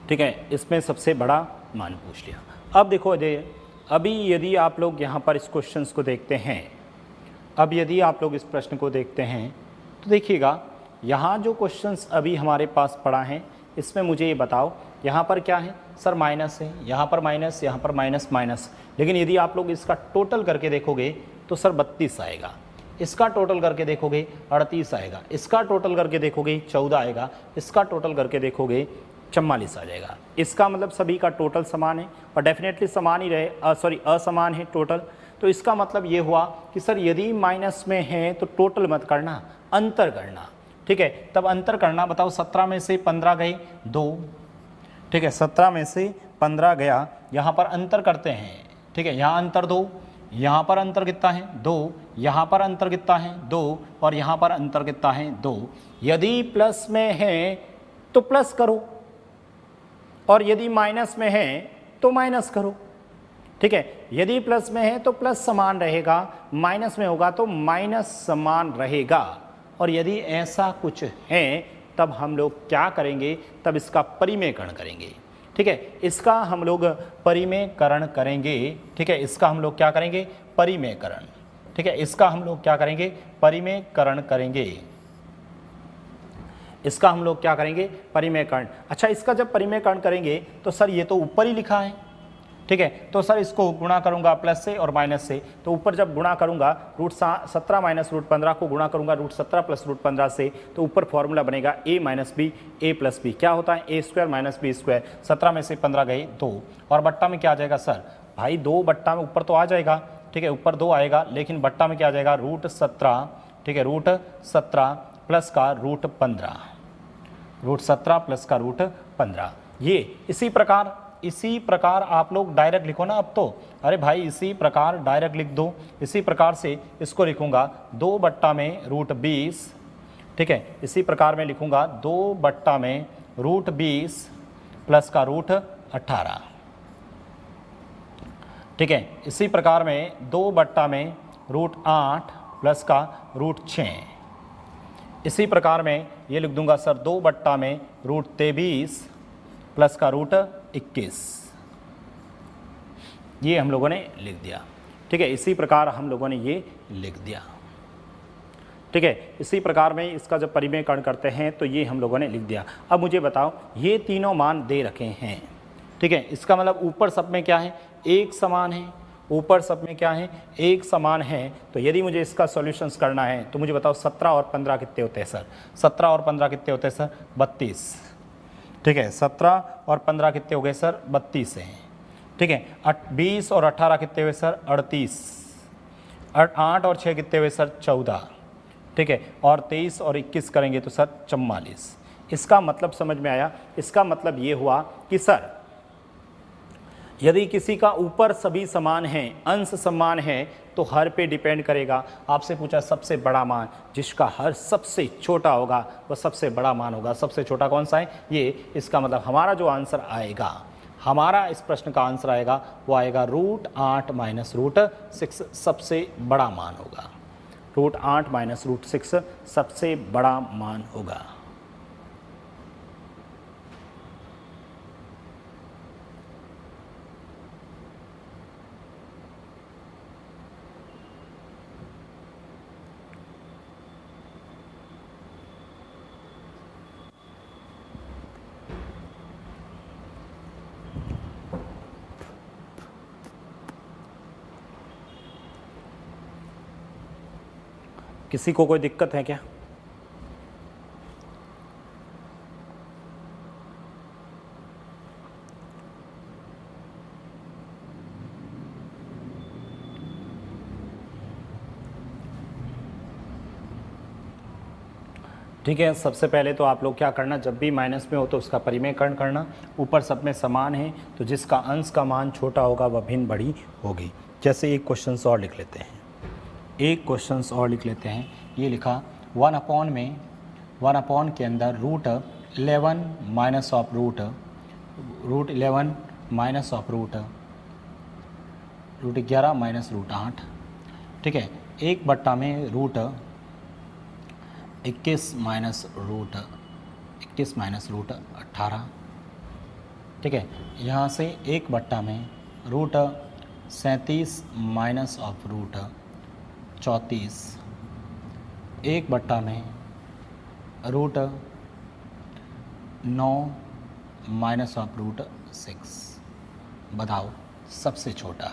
ठीक है, इसमें सबसे बड़ा मान पूछ लिया। अब देखो अजय, अभी यदि आप लोग यहाँ पर इस क्वेश्चंस को देखते हैं, अब यदि आप लोग इस प्रश्न को देखते हैं तो देखिएगा, यहाँ जो क्वेश्चंस अभी हमारे पास पड़ा है इसमें मुझे ये बताओ, यहाँ पर क्या है सर? माइनस है, यहाँ पर माइनस, यहाँ पर माइनस माइनस। लेकिन यदि आप लोग इसका टोटल करके देखोगे तो सर 32 आएगा, इसका टोटल करके देखोगे 38 आएगा, इसका टोटल करके देखोगे 14 आएगा, इसका टोटल करके देखोगे 44 आ जाएगा। इसका मतलब सभी का टोटल समान है और डेफिनेटली समान ही रहे, असमान है टोटल। तो इसका मतलब ये हुआ कि सर यदि माइनस में है तो टोटल मत करना, अंतर करना। ठीक है, तब अंतर करना। बताओ 17 में से 15 गए 2। ठीक है, 17 में से 15 गया, यहाँ पर अंतर करते हैं। ठीक है, यहाँ अंतर 2, यहाँ पर अंतर कितना है 2, यहाँ पर अंतर कितना है 2 और यहाँ पर अंतर कितना है 2। यदि प्लस में है तो प्लस करो और यदि माइनस में है तो माइनस करो। ठीक है, यदि प्लस में है तो प्लस समान रहेगा, माइनस में होगा तो माइनस समान रहेगा। और यदि ऐसा कुछ है तब हम लोग क्या करेंगे? तब इसका परिमेयकरण करेंगे। ठीक है, इसका हम लोग परिमेयकरण करेंगे। ठीक है, इसका हम लोग क्या करेंगे? परिमेयकरण। ठीक है, इसका हम लोग क्या करेंगे? परिमेयकरण करेंगे। इसका हम लोग क्या करेंगे? परिमेयकरण। अच्छा, इसका जब परिमेयकरण करेंगे तो सर ये तो ऊपर ही लिखा है। ठीक है, तो सर इसको गुणा करूंगा प्लस से और माइनस से, तो ऊपर जब गुणा करूंगा √17 माइनस √15 को गुणा करूंगा √17 प्लस √15 से, तो ऊपर फॉर्मूला बनेगा a minus b a plus b. क्या होता है? a² minus b²। 17 में से 15 गए 2 और बट्टा में क्या आ जाएगा सर? भाई 2 बट्टा में ऊपर तो आ जाएगा। ठीक है, ऊपर 2 आएगा, लेकिन बट्टा में क्या आ जाएगा? √17। ठीक है, √17 प्लस का √15, √17 प्लस का √15। ये इसी प्रकार आप लोग डायरेक्ट लिखो ना। अब तो अरे भाई इसी प्रकार डायरेक्ट लिख दो। इसी प्रकार से इसको लिखूंगा 2 बट्टा में √20। ठीक है, इसी प्रकार में लिखूंगा 2 बट्टा में √20 प्लस का √18। ठीक है, इसी प्रकार में 2 बट्टा में √8 प्लस का √6। इसी प्रकार मैं ये लिख दूंगा सर 2 में √23 प्लस का √21, ये हम लोगों ने लिख दिया। ठीक है, इसी प्रकार हम लोगों ने ये लिख दिया। ठीक है, इसी प्रकार में इसका जब परिमेयकरण करते हैं तो ये हम लोगों ने लिख दिया। अब मुझे बताओ, ये तीनों मान दे रखे हैं। ठीक है, इसका मतलब ऊपर सब में क्या है, एक समान है। ऊपर सब में क्या है, एक समान है। तो यदि मुझे इसका सॉल्यूशंस करना है तो मुझे बताओ 17 और 15 कितने होते हैं सर? 17 और 15 कितने होते हैं सर? 32। ठीक है, 17 और 15 कितने हो गए सर? 32 हैं। ठीक है, 20 और 18 कितने हुए सर? 38। 8 और 6 कितने हुए सर? 14। ठीक है, और 23 और 21 करेंगे तो सर 44। इसका मतलब समझ में आया? इसका मतलब ये हुआ कि सर यदि किसी का ऊपर सभी समान हैं, अंश समान है, तो हर पे डिपेंड करेगा। आपसे पूछा सबसे बड़ा मान, जिसका हर सबसे छोटा होगा वह सबसे बड़ा मान होगा। सबसे छोटा कौन सा है? ये। इसका मतलब हमारा जो आंसर आएगा, हमारा इस प्रश्न का आंसर आएगा वो आएगा √8 - √6 सबसे बड़ा मान होगा। √8 - √6 सबसे बड़ा मान होगा। किसी को कोई दिक्कत है क्या? ठीक है, सबसे पहले तो आप लोग क्या करना, जब भी माइनस में हो तो उसका परिमेयकरण करना। ऊपर सब में समान है तो जिसका अंश का मान छोटा होगा वह भिन्न बड़ी होगी। जैसे एक क्वेश्चन और लिख लेते हैं, एक क्वेश्चन और लिख लेते हैं। ये लिखा 1/, में 1/, के अंदर √11 minus of √11 minus of √11 minus √8। ठीक है, 1/, में √21 माइनस √18। ठीक है, यहाँ से 1/, में √37 माइनस ऑफ √34। 1/, में √9 माइनस ऑफ √6। बताओ सबसे छोटा।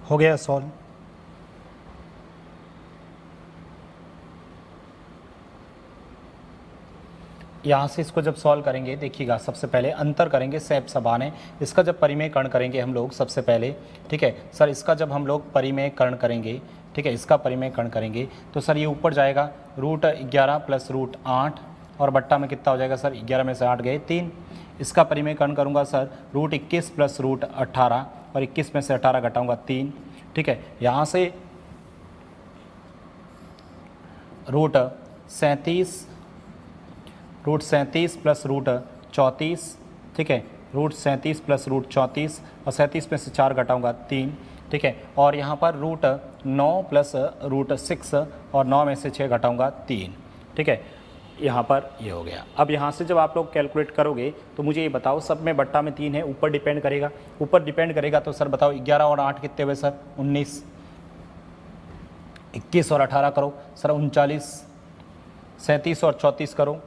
हो गया सॉल्व। यहाँ से इसको जब सॉल्व करेंगे, देखिएगा सबसे पहले अंतर करेंगे, सेब समान है। इसका जब परिमेयकरण करेंगे हम लोग सबसे पहले, ठीक है सर, इसका जब हम लोग परिमेयकरण करेंगे, ठीक है, इसका परिमेयकरण करेंगे तो सर ये ऊपर जाएगा √11 प्लस √8 और बट्टा में कितना हो जाएगा सर, 11 में से 8 गए 3। इसका परिमेयकरण करूँगा सर, √21 प्लस √18 और 21 में से 18 घटाऊँगा 3। ठीक है, यहाँ से √37 प्लस √34, ठीक है, √37 प्लस √34 और 37 में से 4 घटाऊँगा 3। ठीक है, और यहाँ पर √9 प्लस √6 और 9 में से 6 घटाऊँगा 3। ठीक है, यहाँ पर ये हो गया। अब यहाँ से जब आप लोग कैलकुलेट करोगे तो मुझे ये बताओ, सब में बट्टा में 3 है, ऊपर डिपेंड करेगा तो सर बताओ 11 और 8 कितने हुए सर, 19, 21 और 18 करो सर 39, 37 और 34 करो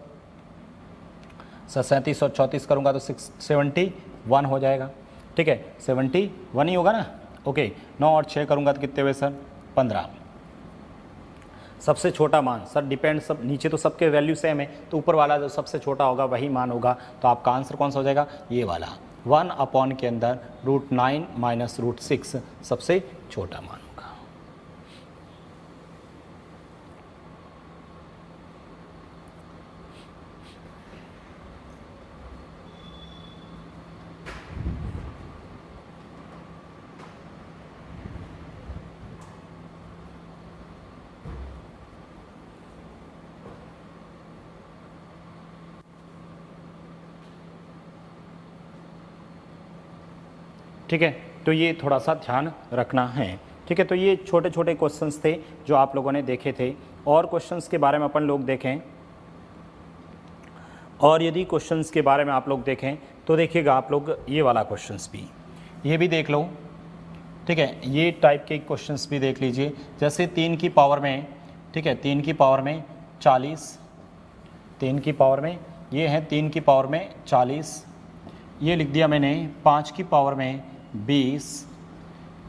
सर, 37 और 34 करूँगा तो 71 हो जाएगा। ठीक है, 71 ही होगा ना। ओके, 9 और 6 करूँगा तो कितने हुए सर, 15। सबसे छोटा मान सर डिपेंड, सब नीचे तो सबके वैल्यू सेम है, तो ऊपर वाला जो सबसे छोटा होगा वही मान होगा। तो आपका आंसर कौन सा हो जाएगा, ये वाला 1 के अंदर √9 माइनस √6 सबसे छोटा मान होगा। ठीक है, तो ये थोड़ा सा ध्यान रखना है। ठीक है, तो ये छोटे छोटे क्वेश्चंस थे जो आप लोगों ने देखे थे। और क्वेश्चंस के बारे में अपन लोग देखें, और यदि क्वेश्चंस के बारे में आप लोग देखें तो देखिएगा आप लोग ये वाला क्वेश्चंस भी, ये भी देख लो। ठीक है, ये टाइप के क्वेश्चंस भी देख लीजिए, जैसे 3 की पावर में, ठीक है, 3 की पावर में 40, 3 की पावर में ये है 3 की पावर में 40, ये लिख दिया मैंने 5 की पावर में 20,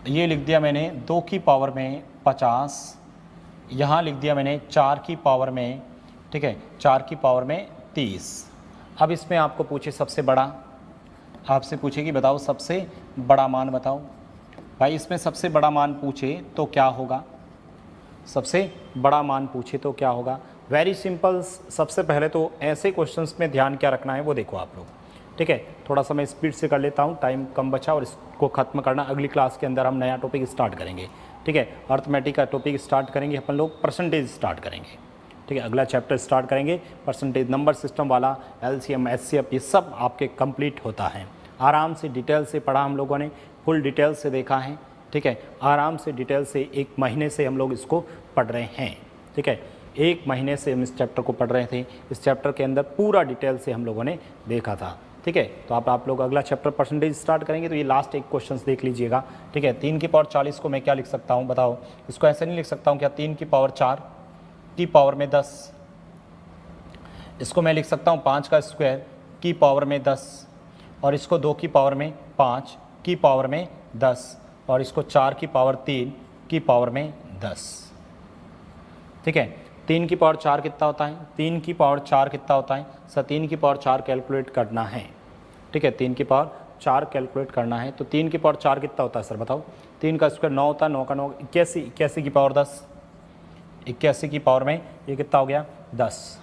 ये लिख दिया मैंने 2 की पावर में 50, यहाँ लिख दिया मैंने 4 की पावर में, ठीक है, 4 की पावर में 30। अब इसमें आपको पूछे सबसे बड़ा, आपसे पूछे कि बताओ सबसे बड़ा मान बताओ। भाई इसमें सबसे बड़ा मान पूछे तो क्या होगा, सबसे बड़ा मान पूछे तो क्या होगा। वेरी सिंपल, सबसे पहले तो ऐसे क्वेश्चंस में ध्यान क्या रखना है वो देखो आप लोग। ठीक है, थोड़ा सा मैं स्पीड से कर लेता हूँ, टाइम कम बचा और इसको ख़त्म करना। अगली क्लास के अंदर हम नया टॉपिक स्टार्ट करेंगे। ठीक है, अर्थमेटिक का टॉपिक स्टार्ट करेंगे अपन लोग, परसेंटेज स्टार्ट करेंगे। ठीक है, अगला चैप्टर स्टार्ट करेंगे परसेंटेज, नंबर सिस्टम वाला, LCM HCF, ये सब आपके कंप्लीट होता है। आराम से डिटेल से पढ़ा हम लोगों ने, फुल डिटेल से देखा है। ठीक है, आराम से डिटेल से 1 महीने से हम लोग इसको पढ़ रहे हैं। ठीक है, 1 महीने से हम इस चैप्टर को पढ़ रहे थे। इस चैप्टर के अंदर पूरा डिटेल से हम लोगों ने देखा था। ठीक है, तो आप लोग अगला चैप्टर परसेंटेज स्टार्ट करेंगे। तो ये लास्ट एक क्वेश्चन देख लीजिएगा। ठीक है, 3 की पावर 40 को मैं क्या लिख सकता हूँ बताओ, इसको ऐसे नहीं लिख सकता हूँ क्या, 3 की पावर 4 की पावर में 10, इसको मैं लिख सकता हूँ 5 का स्क्वायर की पावर में 10, और इसको 2 की पावर में 5 की पावर में 10, और इसको 4 की पावर 3 की पावर में 10। ठीक है, 3 की पावर 4 कितना होता है, 3 की पावर 4 कितना होता है सर, 3 की पावर 4 कैलकुलेट करना है। ठीक है, 3 की पावर 4 कैलकुलेट करना है, तो 3 की पावर 4 कितना होता है सर बताओ। 3 का स्क्वायर 9 होता है, 9 का 9 81, 81 की पावर 10, 81 की पावर में ये कितना हो गया 10,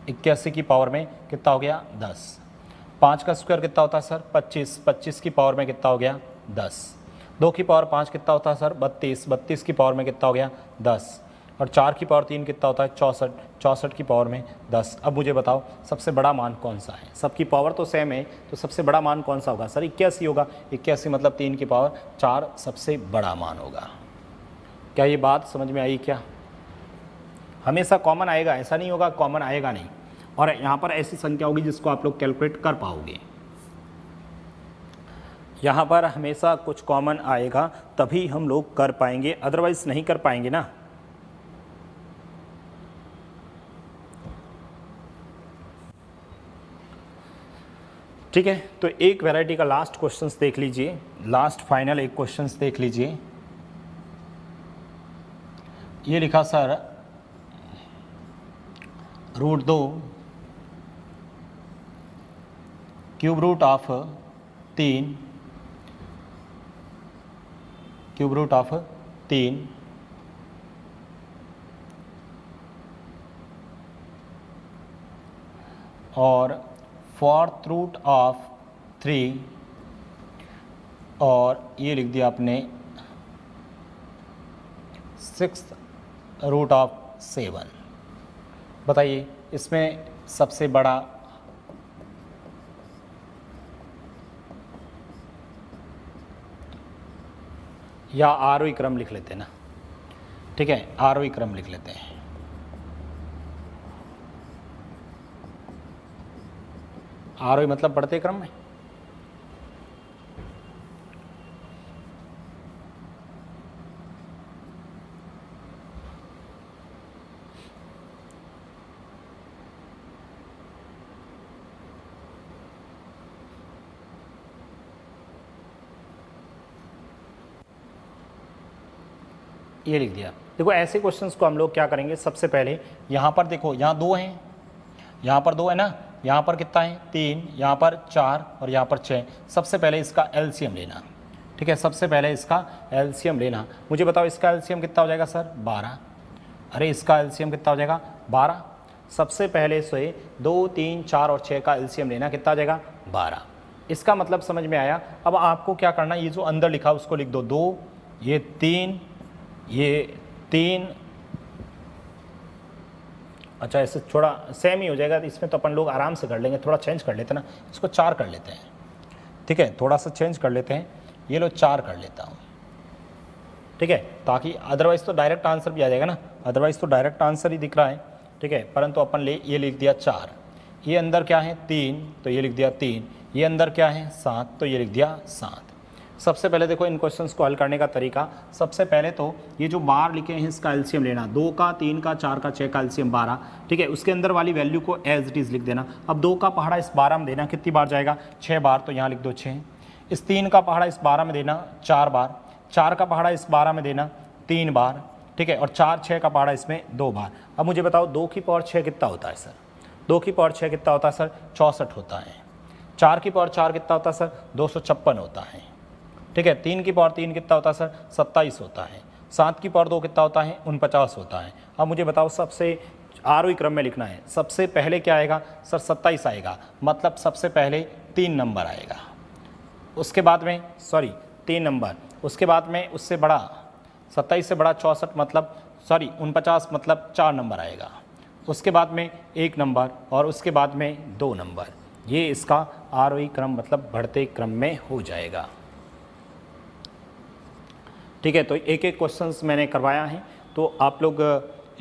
81 की पावर में कितना हो गया 10। 5 का स्क्वायर कितना होता है सर 25, 25 की पावर में कितना हो गया 10। 2 की पावर 5 कितना होता है सर 32, 32 की पावर में कितना हो गया 10, और 4 की पावर 3 कितना होता है 64, 64 की पावर में 10। अब मुझे बताओ सबसे बड़ा मान कौन सा है, सबकी पावर तो सेम है, तो सबसे बड़ा मान कौन सा होगा सर 81 होगा। 81 मतलब 3 की पावर 4 सबसे बड़ा मान होगा। क्या ये बात समझ में आई क्या। हमेशा कॉमन आएगा, ऐसा नहीं होगा कॉमन आएगा नहीं, और यहाँ पर ऐसी संख्या होगी जिसको आप लोग कैलकुलेट कर पाओगे। यहाँ पर हमेशा कुछ कॉमन आएगा तभी हम लोग कर पाएंगे, अदरवाइज नहीं कर पाएंगे ना। ठीक है, तो एक वैरायटी का लास्ट क्वेश्चंस देख लीजिए, लास्ट फाइनल एक क्वेश्चंस देख लीजिए। ये लिखा sir √2 cube root of 3 cube root of 3 √2 और फोर्थ रूट ऑफ 3 और ये लिख दिया आपने 6th रूट ऑफ 7। बताइए इसमें सबसे बड़ा या आरोही क्रम लिख लेते हैं ना, ठीक है, आरोही क्रम लिख लेते हैं। आरोही मतलब बढ़ते क्रम में। ये लिख दिया। देखो ऐसे क्वेश्चंस को हम लोग क्या करेंगे, सबसे पहले यहाँ पर देखो, यहाँ 2 हैं, यहाँ पर 2 है ना, यहाँ पर कितना है 3, यहाँ पर 4 और यहाँ पर 6। सबसे पहले इसका एलसीएम लेना, ठीक है, सबसे पहले इसका एलसीएम लेना। मुझे बताओ इसका एलसीएम कितना हो जाएगा सर, 12। अरे इसका एलसीएम कितना हो जाएगा, 12। सबसे पहले से 2, 3, 4 और 6 का एलसीएम लेना, कितना आ जाएगा, 12। इसका मतलब समझ में आया। अब आपको क्या करना, ये जो अंदर लिखा उसको लिख दो, 2, ये 3, ये 3। अच्छा इससे थोड़ा सेम ही हो जाएगा, इसमें तो अपन लोग आराम से कर लेंगे, थोड़ा चेंज कर लेते हैं ना, इसको 4 कर लेते हैं, ठीक है, थोड़ा सा चेंज कर लेते हैं, ये लो 4 कर लेता हूँ, ठीक है, ताकि अदरवाइज़ तो डायरेक्ट आंसर भी आ जाएगा ना, अदरवाइज़ तो डायरेक्ट आंसर ही दिख रहा है, ठीक है, परंतु अपन ये लिख दिया 4। ये अंदर क्या है 3, तो ये लिख दिया 3। ये अंदर क्या है 7, तो ये लिख दिया 7। सबसे पहले देखो इन क्वेश्चंस को हल करने का तरीका, सबसे पहले तो ये जो बार लिखे हैं इसका एलसीएम लेना, 2 का 3 का 4 का 6 का एलसीएम 12, ठीक है, उसके अंदर वाली वैल्यू को एज इट इज़ लिख देना। अब 2 का पहाड़ा इस 12 में देना, कितनी बार जाएगा, 6 बार, तो यहाँ लिख दो 6। इस 3 का पहाड़ा इस 12 में देना 4 बार, 4 का पहाड़ा इस 12 में देना 3 बार, ठीक है, और 4, 6 का पहाड़ा इसमें 2 बार। अब मुझे बताओ 2 की पावर 6 कितना होता है सर, 2 की पावर 6 कितना होता है सर, 64 होता है। 4 की पावर 4 कितना होता है सर, 256 होता है, ठीक है। 3 की पावर 3 कितना होता है सर, 27 होता है। 7 की पावर 2 कितना होता है, 49 होता है। अब मुझे बताओ सबसे आरोही क्रम में लिखना है, सबसे पहले क्या आएगा सर, 27 आएगा, मतलब सबसे पहले 3 नंबर आएगा, उसके बाद में 3 नंबर, उसके बाद में उससे बड़ा 27 से बड़ा 64 मतलब 49 मतलब 4 नंबर आएगा, उसके बाद में 1 नंबर और उसके बाद में 2 नंबर। ये इसका आरोही क्रम मतलब बढ़ते क्रम में हो जाएगा, ठीक है। तो एक एक क्वेश्चंस मैंने करवाया है, तो आप लोग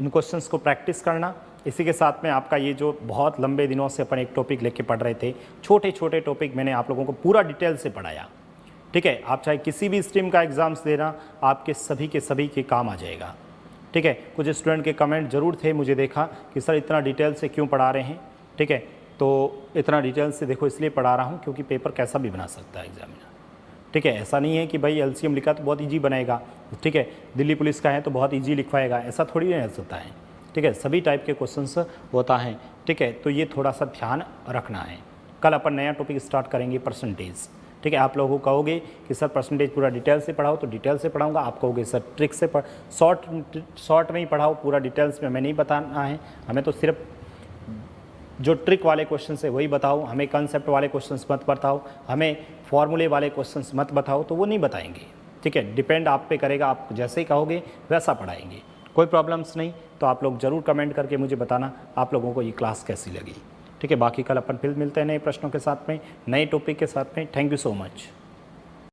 इन क्वेश्चंस को प्रैक्टिस करना। इसी के साथ में आपका ये जो बहुत लंबे दिनों से अपन एक टॉपिक लेके पढ़ रहे थे, छोटे छोटे टॉपिक मैंने आप लोगों को पूरा डिटेल से पढ़ाया, ठीक है। आप चाहे किसी भी स्ट्रीम का एग्ज़ाम्स देना, आपके सभी के काम आ जाएगा, ठीक है। कुछ स्टूडेंट के कमेंट ज़रूर थे, मुझे देखा कि सर इतना डिटेल से क्यों पढ़ा रहे हैं, ठीक है। तो इतना डिटेल से देखो इसलिए पढ़ा रहा हूँ क्योंकि पेपर कैसा भी बना सकता है एग्जामिनर, ठीक है। ऐसा नहीं है कि भाई एलसीएम लिखा तो बहुत इजी बनाएगा, ठीक है, दिल्ली पुलिस का है तो बहुत इजी लिखवाएगा, ऐसा थोड़ी नहीं होता है, ठीक है। सभी टाइप के क्वेश्चंस होता है, ठीक है। तो ये थोड़ा सा ध्यान रखना है। कल अपन नया टॉपिक स्टार्ट करेंगे परसेंटेज, ठीक है। आप लोगों को कहोगे कि सर परसेंटेज पूरा डिटेल से पढ़ाओ, तो डिटेल से पढ़ाऊंगा। आप कहोगे सर ट्रिक से शॉर्ट में ही पढ़ाओ, पूरा डिटेल्स में हमें नहीं बताना है, हमें तो सिर्फ जो ट्रिक वाले क्वेश्चन है वही बताओ, हमें कंसेप्ट वाले क्वेश्चंस मत बताओ, हमें फॉर्मूले वाले क्वेश्चंस मत बताओ, तो वो नहीं बताएंगे, ठीक है। डिपेंड आप पे करेगा, आप जैसे ही कहोगे वैसा पढ़ाएंगे। कोई प्रॉब्लम्स नहीं, तो आप लोग ज़रूर कमेंट करके मुझे बताना आप लोगों को ये क्लास कैसी लगी, ठीक है। बाकी कल अपन फिर मिलते हैं नए प्रश्नों के साथ में, नए टॉपिक के साथ में। Thank you so much.